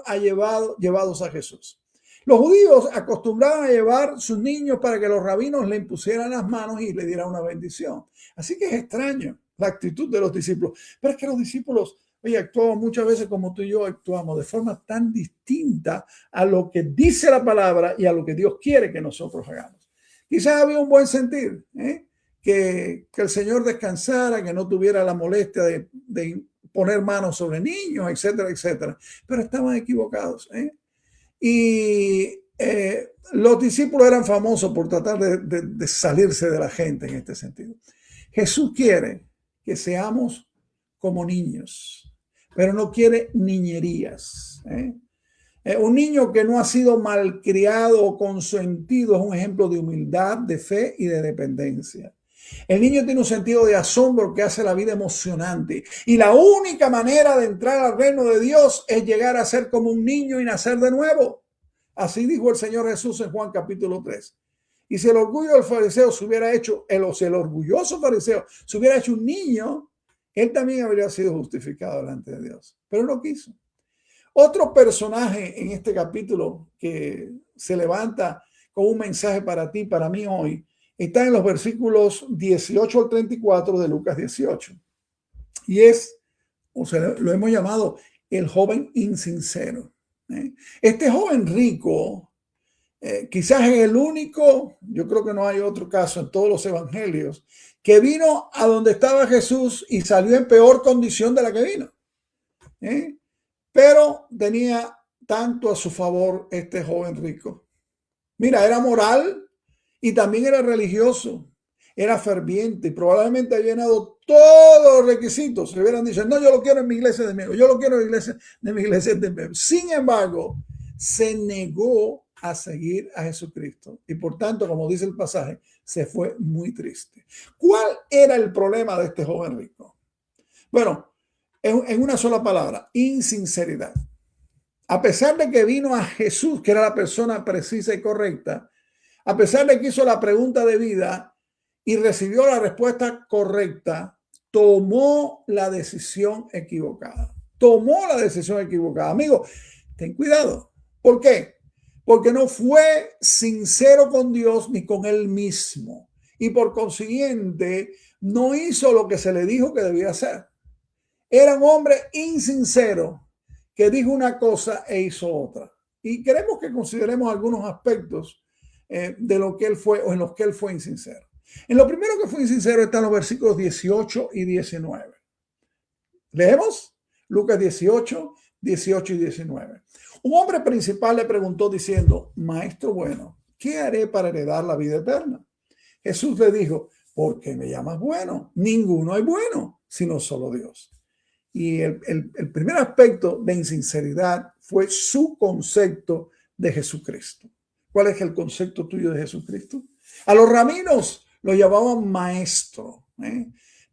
llevados a Jesús. Los judíos acostumbraban a llevar sus niños para que los rabinos le impusieran las manos y le dieran una bendición. Así que es extraño la actitud de los discípulos. Pero es que los discípulos, oye, actuaban muchas veces como tú y yo actuamos, de forma tan distinta a lo que dice la palabra y a lo que Dios quiere que nosotros hagamos. Quizás había un buen sentir, que el Señor descansara, que no tuviera la molestia de poner manos sobre niños, etcétera, etcétera. Pero estaban equivocados. Y los discípulos eran famosos por tratar de salirse de la gente en este sentido. Jesús quiere que seamos como niños, pero no quiere niñerías. Un niño que no ha sido malcriado o consentido es un ejemplo de humildad, de fe y de dependencia. El niño tiene un sentido de asombro que hace la vida emocionante. Y la única manera de entrar al reino de Dios es llegar a ser como un niño y nacer de nuevo. Así dijo el Señor Jesús en Juan capítulo 3. Y si el orgullo del fariseo se hubiera hecho, el orgulloso fariseo se hubiera hecho un niño, él también habría sido justificado delante de Dios. Pero no quiso. Otro personaje en este capítulo que se levanta con un mensaje para ti, para mí hoy, está en los versículos 18 al 34 de Lucas 18. Y lo hemos llamado el joven insincero. Este joven rico, quizás es el único, yo creo que no hay otro caso en todos los evangelios, que vino a donde estaba Jesús y salió en peor condición de la que vino. Pero tenía tanto a su favor este joven rico. Mira, era moral, y también era religioso, era ferviente y probablemente había llenado todos los requisitos. Se hubieran dicho, no, yo lo quiero en mi iglesia de miembros, yo lo quiero en mi iglesia de miembros. Sin embargo, se negó a seguir a Jesucristo y por tanto, como dice el pasaje, se fue muy triste. ¿Cuál era el problema de este joven rico? Bueno, en una sola palabra, insinceridad. A pesar de que vino a Jesús, que era la persona precisa y correcta, a pesar de que hizo la pregunta de vida y recibió la respuesta correcta, tomó la decisión equivocada. Tomó la decisión equivocada. Amigo, ten cuidado. ¿Por qué? Porque no fue sincero con Dios ni con él mismo. Y por consiguiente, no hizo lo que se le dijo que debía hacer. Era un hombre insincero que dijo una cosa e hizo otra. Y queremos que consideremos algunos aspectos de lo que él fue o en los que él fue insincero. En lo primero que fue insincero están los versículos 18 y 19. ¿Leemos? Lucas 18, 18 y 19. Un hombre principal le preguntó diciendo, Maestro bueno, ¿qué haré para heredar la vida eterna? Jesús le dijo, ¿por qué me llamas bueno? Ninguno hay bueno, sino solo Dios. Y el primer aspecto de insinceridad fue su concepto de Jesucristo. ¿Cuál es el concepto tuyo de Jesucristo? A los rabinos lo llamaban maestro,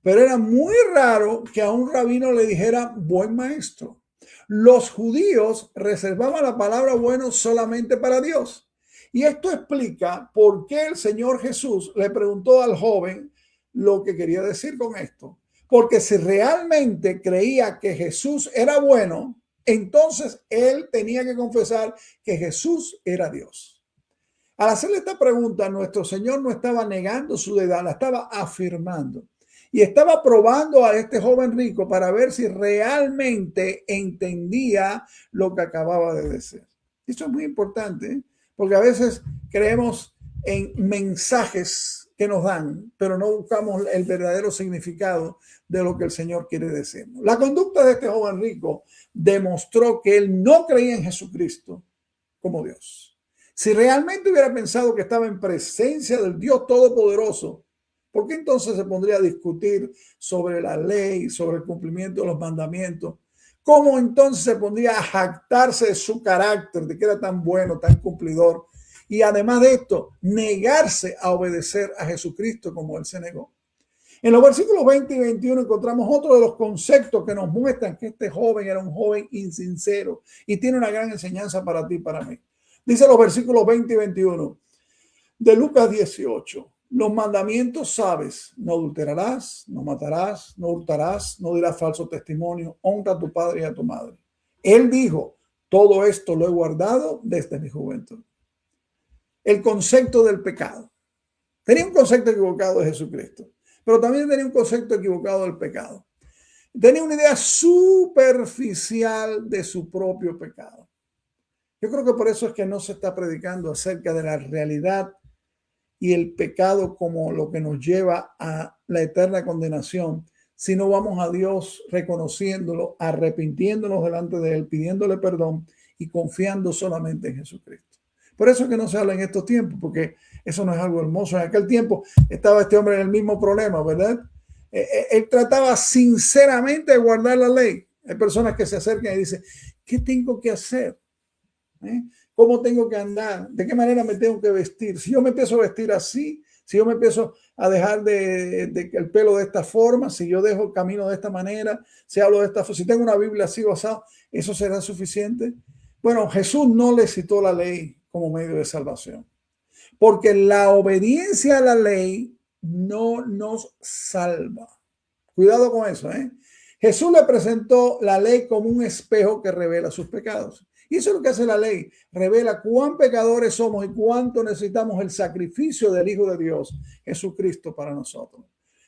pero era muy raro que a un rabino le dijera buen maestro. Los judíos reservaban la palabra bueno solamente para Dios. Y esto explica por qué el Señor Jesús le preguntó al joven lo que quería decir con esto. Porque si realmente creía que Jesús era bueno, entonces él tenía que confesar que Jesús era Dios. Al hacerle esta pregunta, nuestro Señor no estaba negando su deidad, la estaba afirmando. Y estaba probando a este joven rico para ver si realmente entendía lo que acababa de decir. Esto es muy importante, porque a veces creemos en mensajes que nos dan, pero no buscamos el verdadero significado de lo que el Señor quiere decirnos. La conducta de este joven rico demostró que él no creía en Jesucristo como Dios. Si realmente hubiera pensado que estaba en presencia del Dios Todopoderoso, ¿por qué entonces se pondría a discutir sobre la ley, sobre el cumplimiento de los mandamientos? ¿Cómo entonces se pondría a jactarse de su carácter, de que era tan bueno, tan cumplidor? Y además de esto, negarse a obedecer a Jesucristo como él se negó. En los versículos 20 y 21 encontramos otro de los conceptos que nos muestran que este joven era un joven insincero y tiene una gran enseñanza para ti y para mí. Dice los versículos 20 y 21 de Lucas 18. Los mandamientos sabes, no adulterarás, no matarás, no hurtarás, no dirás falso testimonio, honra a tu padre y a tu madre. Él dijo, todo esto lo he guardado desde mi juventud. El concepto del pecado. Tenía un concepto equivocado de Jesucristo, pero también tenía un concepto equivocado del pecado. Tenía una idea superficial de su propio pecado. Yo creo que por eso es que no se está predicando acerca de la realidad y el pecado como lo que nos lleva a la eterna condenación, si no vamos a Dios reconociéndolo, arrepintiéndonos delante de Él, pidiéndole perdón y confiando solamente en Jesucristo. Por eso es que no se habla en estos tiempos, porque eso no es algo hermoso. En aquel tiempo estaba este hombre en el mismo problema, ¿verdad? Él trataba sinceramente de guardar la ley. Hay personas que se acercan y dicen, ¿qué tengo que hacer? ¿Cómo tengo que andar? ¿De qué manera me tengo que vestir? Si yo me empiezo a vestir así, si yo me empiezo a dejar de el pelo de esta forma, si yo dejo el camino de esta manera, si hablo de esta forma, si tengo una Biblia así basada, ¿eso será suficiente? Bueno, Jesús no le citó la ley como medio de salvación, porque la obediencia a la ley no nos salva. Cuidado con eso, Jesús le presentó la ley como un espejo que revela sus pecados. Y eso es lo que hace la ley. Revela cuán pecadores somos y cuánto necesitamos el sacrificio del Hijo de Dios, Jesucristo, para nosotros.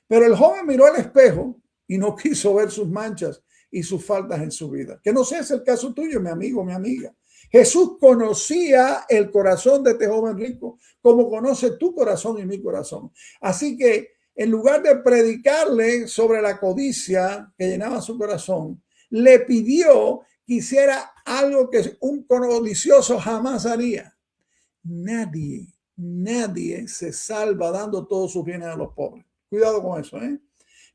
Pero el joven miró al espejo y no quiso ver sus manchas y sus faltas en su vida. Que no sea ese el caso tuyo, mi amigo, mi amiga. Jesús conocía el corazón de este joven rico, como conoce tu corazón y mi corazón. Así que en lugar de predicarle sobre la codicia que llenaba su corazón, le pidió que hiciera algo que un codicioso jamás haría. Nadie se salva dando todos sus bienes a los pobres. Cuidado con eso,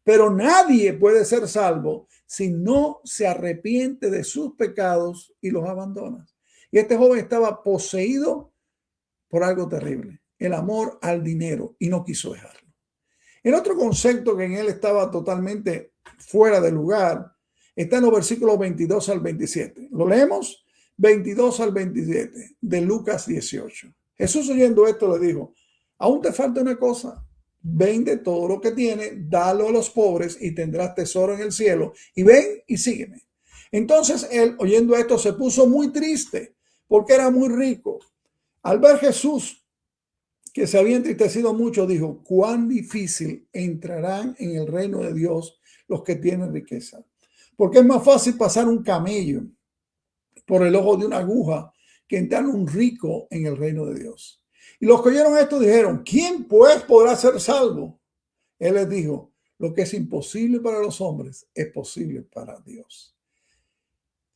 Pero nadie puede ser salvo si no se arrepiente de sus pecados y los abandona. Y este joven estaba poseído por algo terrible, el amor al dinero, y no quiso dejarlo. El otro concepto que en él estaba totalmente fuera de lugar está en los versículos 22 al 27. ¿Lo leemos? 22 al 27 de Lucas 18. Jesús, oyendo esto, le dijo: aún te falta una cosa. Vende todo lo que tienes, dalo a los pobres y tendrás tesoro en el cielo. Y ven y sígueme. Entonces él, oyendo esto, se puso muy triste porque era muy rico. Al ver Jesús que se había entristecido mucho, dijo: cuán difícil entrarán en el reino de Dios los que tienen riqueza. Porque es más fácil pasar un camello por el ojo de una aguja que entrar un rico en el reino de Dios. Y los que oyeron esto dijeron: ¿quién pues podrá ser salvo? Él les dijo: lo que es imposible para los hombres es posible para Dios.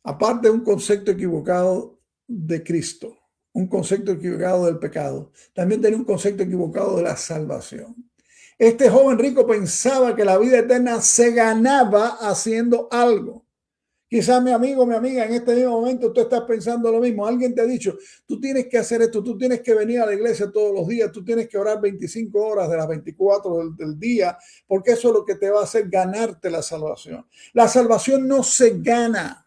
Aparte de un concepto equivocado de Cristo, un concepto equivocado del pecado, también tenía un concepto equivocado de la salvación. Este joven rico pensaba que la vida eterna se ganaba haciendo algo. Quizás mi amigo, mi amiga, en este mismo momento tú estás pensando lo mismo. Alguien te ha dicho: tú tienes que hacer esto, tú tienes que venir a la iglesia todos los días, tú tienes que orar 25 horas de las 24 del día, porque eso es lo que te va a hacer ganarte la salvación. La salvación no se gana.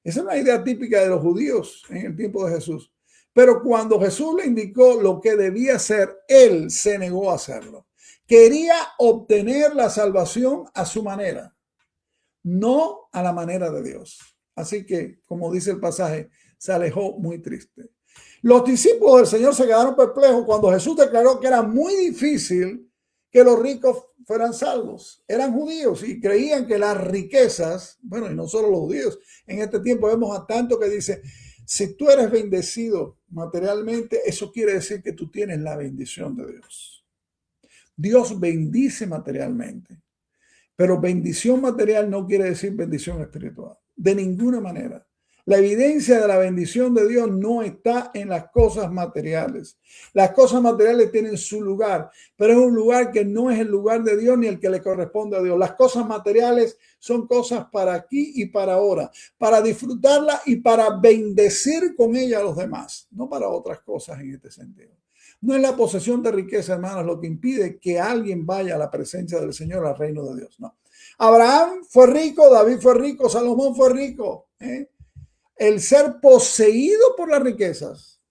Esa es una idea típica de los judíos en el tiempo de Jesús. Pero cuando Jesús le indicó lo que debía hacer, él se negó a hacerlo. Quería obtener la salvación a su manera, no a la manera de Dios. Así que, como dice el pasaje, se alejó muy triste. Los discípulos del Señor se quedaron perplejos cuando Jesús declaró que era muy difícil que los ricos fueran salvos. Eran judíos y creían que las riquezas, bueno, y no solo los judíos, en este tiempo vemos a tanto que dice: si tú eres bendecido materialmente, eso quiere decir que tú tienes la bendición de Dios. Dios bendice materialmente. Pero bendición material no quiere decir bendición espiritual, de ninguna manera. La evidencia de la bendición de Dios no está en las cosas materiales. Las cosas materiales tienen su lugar, pero es un lugar que no es el lugar de Dios ni el que le corresponde a Dios. Las cosas materiales son cosas para aquí y para ahora, para disfrutarla y para bendecir con ella a los demás, no para otras cosas en este sentido. No es la posesión de riqueza, hermanos, lo que impide que alguien vaya a la presencia del Señor, al reino de Dios. No. Abraham fue rico, David fue rico, Salomón fue rico. El ser poseído por las riquezas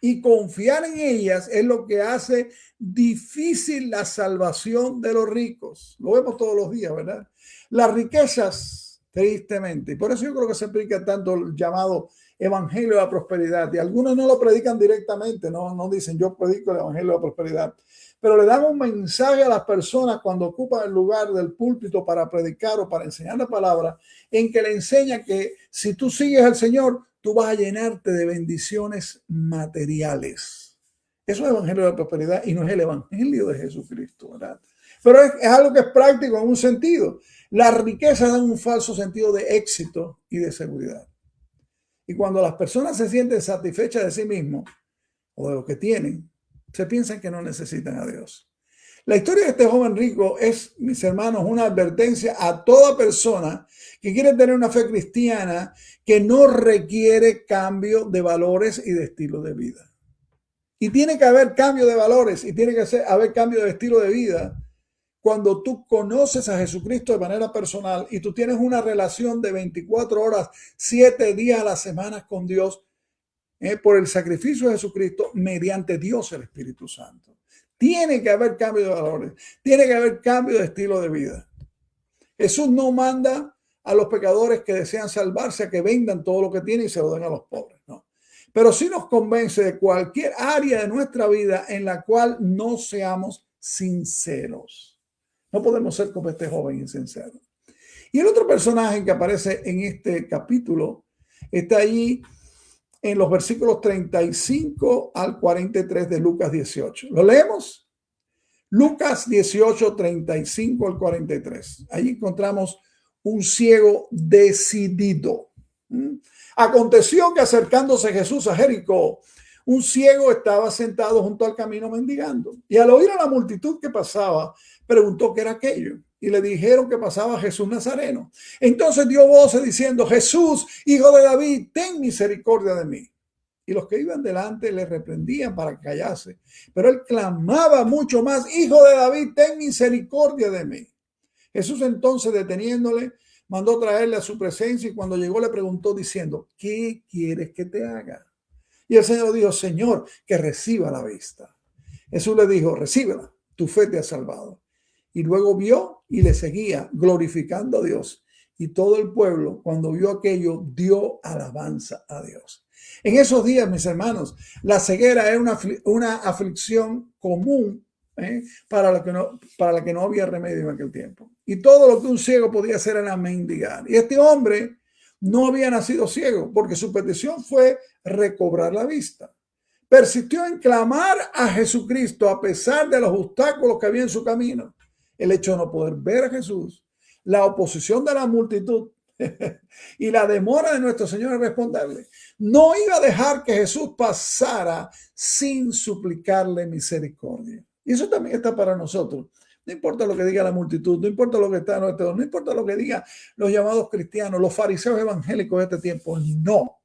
y confiar en ellas es lo que hace difícil la salvación de los ricos. Lo vemos todos los días, ¿verdad? Las riquezas, tristemente. Y por eso yo creo que se aplica tanto el llamado evangelio de la prosperidad. Y algunos no lo predican directamente, no dicen: yo predico el evangelio de la prosperidad. Pero le dan un mensaje a las personas cuando ocupan el lugar del púlpito para predicar o para enseñar la palabra, en que le enseña que si tú sigues al Señor, tú vas a llenarte de bendiciones materiales. Eso es el evangelio de la prosperidad y no es el evangelio de Jesucristo, ¿verdad? Pero es algo que es práctico en un sentido. Las riquezas dan un falso sentido de éxito y de seguridad. Y cuando las personas se sienten satisfechas de sí mismos o de lo que tienen, se piensan que no necesitan a Dios. La historia de este joven rico es, mis hermanos, una advertencia a toda persona que quiere tener una fe cristiana que no requiere cambio de valores y de estilo de vida. Y tiene que haber cambio de valores y tiene que haber cambio de estilo de vida cuando tú conoces a Jesucristo de manera personal y tú tienes una relación de 24 horas, 7 días a la semana con Dios, por el sacrificio de Jesucristo mediante Dios el Espíritu Santo. Tiene que haber cambio de valores, tiene que haber cambio de estilo de vida. Jesús no manda a los pecadores que desean salvarse a que vendan todo lo que tienen y se lo den a los pobres, no. Pero sí nos convence de cualquier área de nuestra vida en la cual no seamos sinceros. No podemos ser como este joven insincero. Y el otro personaje que aparece en este capítulo está allí en los versículos 35 al 43 de Lucas 18. ¿Lo leemos? Lucas 18, 35 al 43. Allí encontramos un ciego decidido. Aconteció que acercándose Jesús a Jericó, un ciego estaba sentado junto al camino mendigando. Y al oír a la multitud que pasaba, preguntó qué era aquello. Y le dijeron que pasaba Jesús Nazareno. Entonces dio voces diciendo: Jesús, hijo de David, ten misericordia de mí. Y los que iban delante le reprendían para que callase. Pero él clamaba mucho más: Hijo de David, ten misericordia de mí. Jesús entonces, deteniéndole, mandó traerle a su presencia y cuando llegó le preguntó diciendo: ¿qué quieres que te haga? Y el Señor dijo, Señor, que reciba la vista. Jesús le dijo, recíbela, tu fe te ha salvado. Y luego vio y le seguía, glorificando a Dios. Y todo el pueblo, cuando vio aquello, dio alabanza a Dios. En esos días, mis hermanos, la ceguera era una aflicción común para la que no había remedio en aquel tiempo. Y todo lo que un ciego podía hacer era mendigar. Y este hombre no había nacido ciego, porque su petición fue recobrar la vista. Persistió en clamar a Jesucristo a pesar de los obstáculos que había en su camino. El hecho de no poder ver a Jesús, la oposición de la multitud y la demora de nuestro Señor en responderle, no iba a dejar que Jesús pasara sin suplicarle misericordia. Y eso también está para nosotros. No importa lo que diga la multitud, no importa lo que está en nuestro, no importa lo que digan los llamados cristianos, los fariseos evangélicos de este tiempo. No.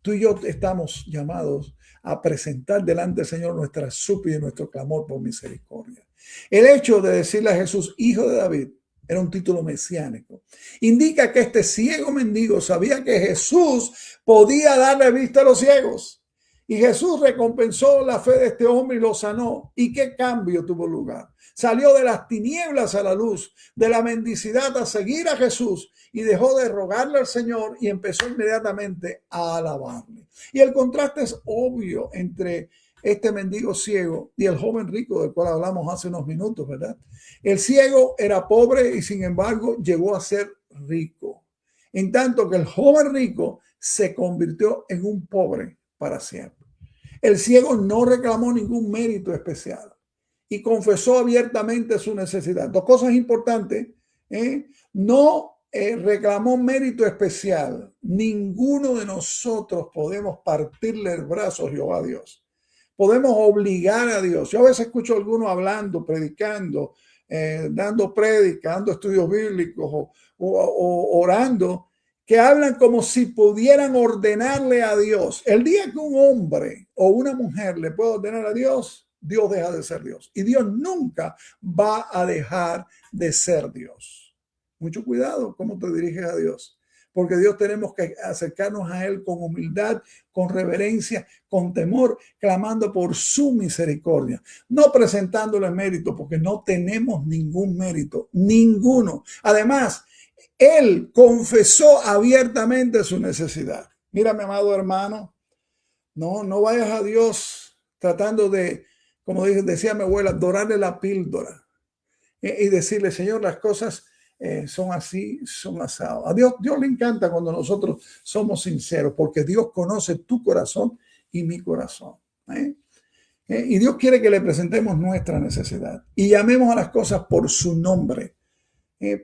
Tú y yo estamos llamados a presentar delante del Señor nuestra súplica y nuestro clamor por misericordia. El hecho de decirle a Jesús, hijo de David, era un título mesiánico. Indica que este ciego mendigo sabía que Jesús podía darle vista a los ciegos. Y Jesús recompensó la fe de este hombre y lo sanó. ¿Y qué cambio tuvo lugar? Salió de las tinieblas a la luz, de la mendicidad a seguir a Jesús y dejó de rogarle al Señor y empezó inmediatamente a alabarle. Y el contraste es obvio entre este mendigo ciego y el joven rico del cual hablamos hace unos minutos, ¿verdad? El ciego era pobre y sin embargo llegó a ser rico. En tanto que el joven rico se convirtió en un pobre para siempre. El ciego no reclamó ningún mérito especial y confesó abiertamente su necesidad. Dos cosas importantes, no reclamó mérito especial. Ninguno de nosotros podemos partirle el brazo a Jehová a Dios. Podemos obligar a Dios. Yo a veces escucho a algunos hablando, predicando, dando prédica, dando estudios bíblicos o orando, que hablan como si pudieran ordenarle a Dios. El día que un hombre o una mujer le puede ordenar a Dios, Dios deja de ser Dios. Y Dios nunca va a dejar de ser Dios. Mucho cuidado cómo te diriges a Dios, porque Dios tenemos que acercarnos a Él con humildad, con reverencia, con temor, clamando por su misericordia, no presentándole mérito, porque no tenemos ningún mérito, ninguno. Además, Él confesó abiertamente su necesidad. Mira, mi amado hermano, no vayas a Dios tratando de, como decía mi abuela, dorarle la píldora y decirle, Señor, las cosas son así, son asados. A Dios le encanta cuando nosotros somos sinceros, porque Dios conoce tu corazón y mi corazón. Y Dios quiere que le presentemos nuestra necesidad y llamemos a las cosas por su nombre,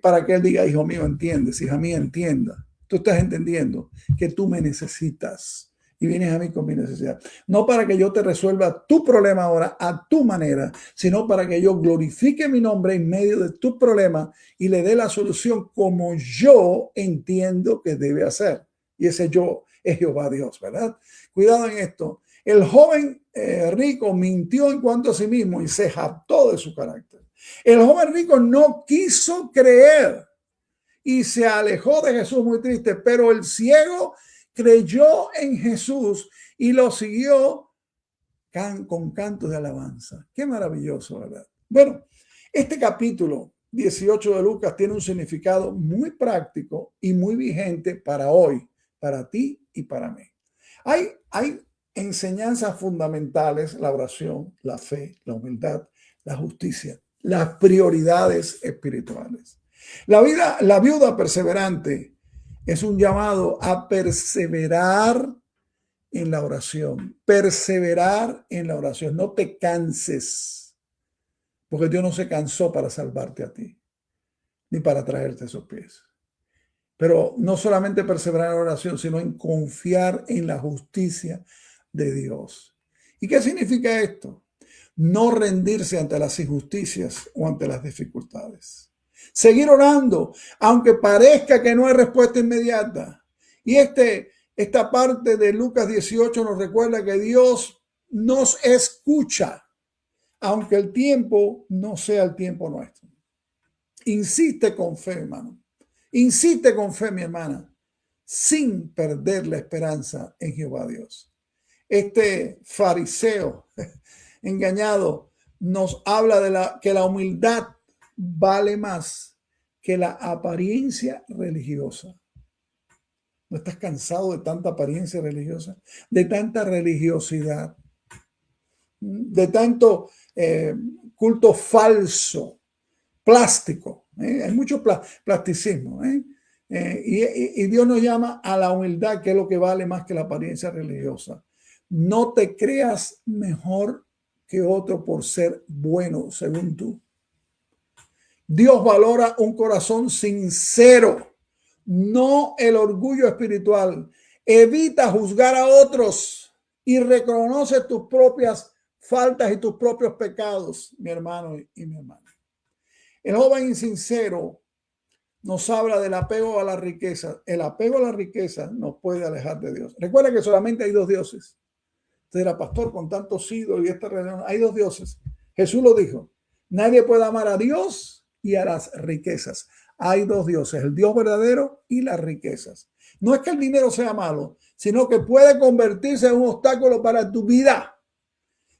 para que Él diga, hijo mío, entiendes, hija mía, entienda. Tú estás entendiendo que tú me necesitas y vienes a mí con mi necesidad. No para que yo te resuelva tu problema ahora a tu manera, sino para que yo glorifique mi nombre en medio de tu problema y le dé la solución como yo entiendo que debe hacer. Y ese yo es Jehová Dios, ¿verdad? Cuidado en esto. El joven rico mintió en cuanto a sí mismo y se jactó de su carácter. El joven rico no quiso creer y se alejó de Jesús muy triste, pero el ciego creyó en Jesús y lo siguió con cantos de alabanza. Qué maravilloso, ¿verdad? Bueno, este capítulo 18 de Lucas tiene un significado muy práctico y muy vigente para hoy, para ti y para mí. Hay enseñanzas fundamentales: la oración, la fe, la humildad, la justicia, las prioridades espirituales. La viuda perseverante es un llamado a perseverar en la oración. Perseverar en la oración. No te canses, porque Dios no se cansó para salvarte a ti, ni para traerte a sus pies. Pero no solamente perseverar en la oración, sino en confiar en la justicia de Dios. ¿Y qué significa esto? No rendirse ante las injusticias o ante las dificultades. Seguir orando, aunque parezca que no hay respuesta inmediata. Y esta parte de Lucas 18 nos recuerda que Dios nos escucha, aunque el tiempo no sea el tiempo nuestro. Insiste con fe, hermano. Insiste con fe, mi hermana, sin perder la esperanza en Jehová Dios. Este fariseo engañado nos habla de que la humildad vale más que la apariencia religiosa. ¿No estás cansado de tanta apariencia religiosa? De tanta religiosidad, de tanto culto falso, plástico. Hay mucho plasticismo. Y Dios nos llama a la humildad, que es lo que vale más que la apariencia religiosa. No te creas mejor que otro por ser bueno, según tú. Dios valora un corazón sincero, no el orgullo espiritual. Evita juzgar a otros y reconoce tus propias faltas y tus propios pecados, mi hermano y mi hermana. El joven insincero nos habla del apego a la riqueza. El apego a la riqueza nos puede alejar de Dios. Recuerda que solamente hay dos dioses. Usted era pastor con tantos ídolos y esta religión. Hay dos dioses. Jesús lo dijo. Nadie puede amar a Dios y a las riquezas. Hay dos dioses, el Dios verdadero y las riquezas. No es que el dinero sea malo, sino que puede convertirse en un obstáculo para tu vida.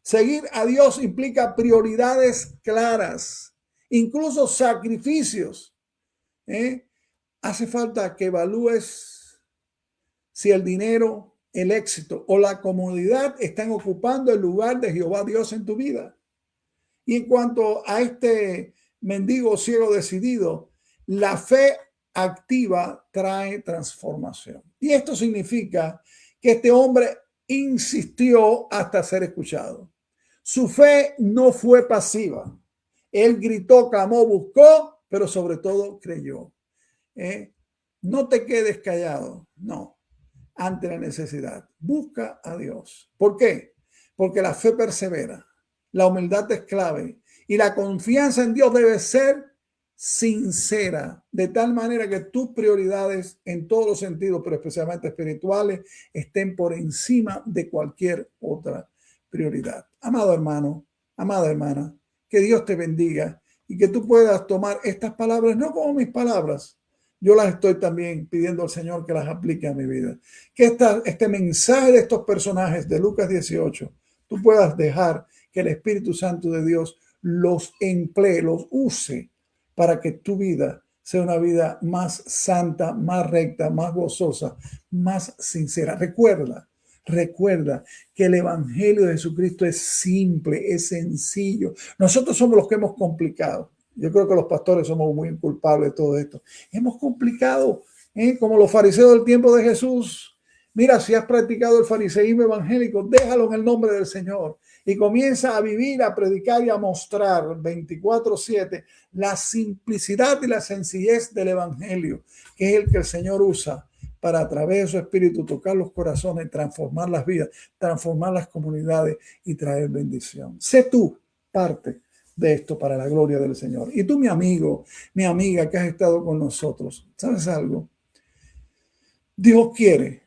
Seguir a Dios implica prioridades claras, incluso sacrificios. Hace falta que evalúes si el dinero, el éxito o la comodidad están ocupando el lugar de Jehová Dios en tu vida. Y en cuanto a este mendigo ciego decidido, la fe activa trae transformación. Y esto significa que este hombre insistió hasta ser escuchado. Su fe no fue pasiva. Él gritó, clamó, buscó, pero sobre todo creyó. No te quedes callado, no, ante la necesidad. Busca a Dios. ¿Por qué? Porque la fe persevera, la humildad es clave y la confianza en Dios debe ser sincera, de tal manera que tus prioridades en todos los sentidos, pero especialmente espirituales, estén por encima de cualquier otra prioridad. Amado hermano, amada hermana, que Dios te bendiga y que tú puedas tomar estas palabras, no como mis palabras, yo las estoy también pidiendo al Señor que las aplique a mi vida. Que este mensaje de estos personajes de Lucas 18, tú puedas dejar que el Espíritu Santo de Dios los emplee, los use para que tu vida sea una vida más santa, más recta, más gozosa, más sincera. Recuerda que el Evangelio de Jesucristo es simple, es sencillo. Nosotros somos los que hemos complicado. Yo creo que los pastores somos muy culpables de todo esto. Hemos complicado, como los fariseos del tiempo de Jesús. Mira, si has practicado el fariseísmo evangélico, déjalo en el nombre del Señor y comienza a vivir, a predicar y a mostrar 24/7 la simplicidad y la sencillez del Evangelio, que es el que el Señor usa para a través de su Espíritu tocar los corazones, transformar las vidas, transformar las comunidades y traer bendición. Sé tú parte de esto para la gloria del Señor. Y tú, mi amigo, mi amiga que has estado con nosotros, ¿sabes algo? Dios quiere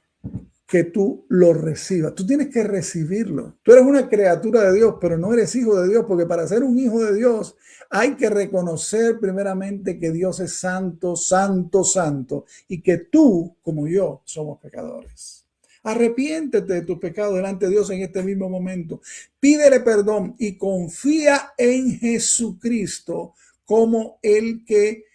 que tú lo recibas. Tú tienes que recibirlo. Tú eres una criatura de Dios, pero no eres hijo de Dios, porque para ser un hijo de Dios hay que reconocer primeramente que Dios es santo, santo, santo, y que tú, como yo, somos pecadores. Arrepiéntete de tus pecados delante de Dios en este mismo momento. Pídele perdón y confía en Jesucristo como el que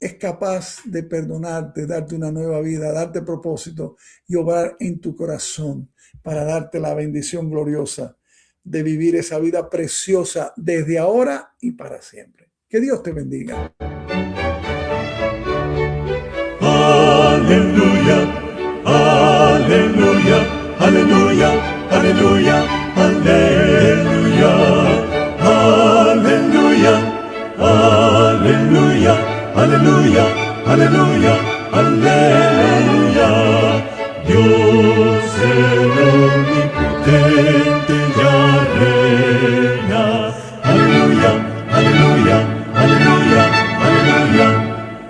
es capaz de perdonarte, darte una nueva vida, darte propósito y obrar en tu corazón para darte la bendición gloriosa de vivir esa vida preciosa desde ahora y para siempre. Que Dios te bendiga. Aleluya. Aleluya, aleluya, aleluya, aleluya, aleluya, aleluya, aleluya, aleluya, aleluya. Dios el omnipotente ya reina. Aleluya, aleluya, aleluya, aleluya.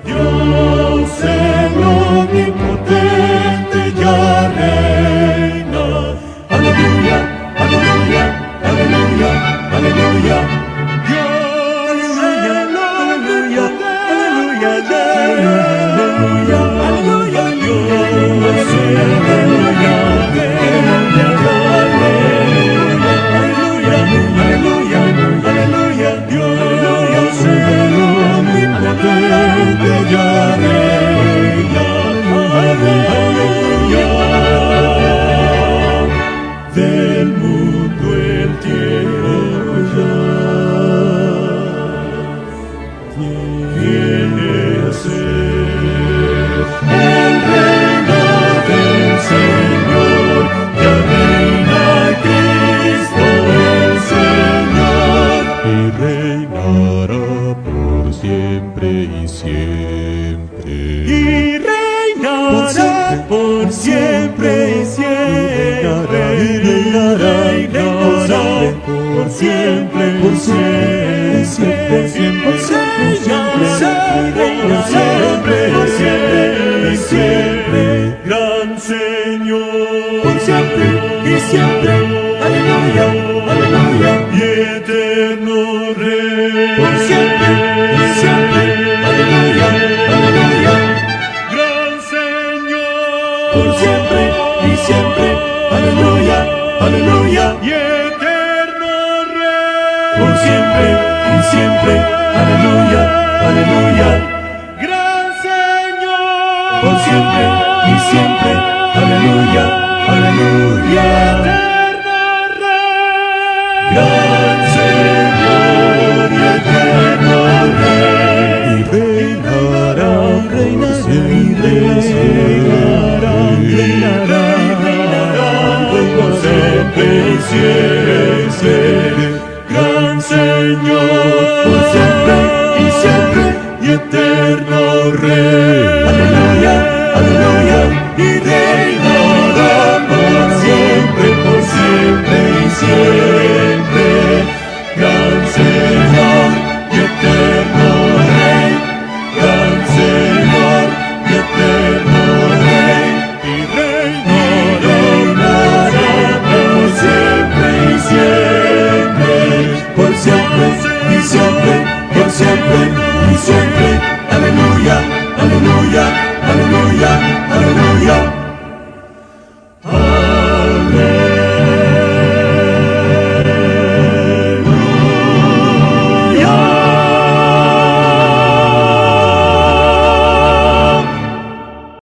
Dios el omnipotente ya reina. Aleluya, aleluya, aleluya, aleluya. Dios el omnipotente ya reina. Aleluya, aleluya, Dios el siempre, y siempre, aleluya, aleluya. Y eterno Rey, por siempre, y siempre, aleluya, aleluya. Gran Señor, por siempre, y siempre, aleluya, aleluya. Y eterno Rey, por siempre, y siempre, aleluya, aleluya. Gran Señor, por siempre, y siempre, aleluya, aleluya. Eterno Rey,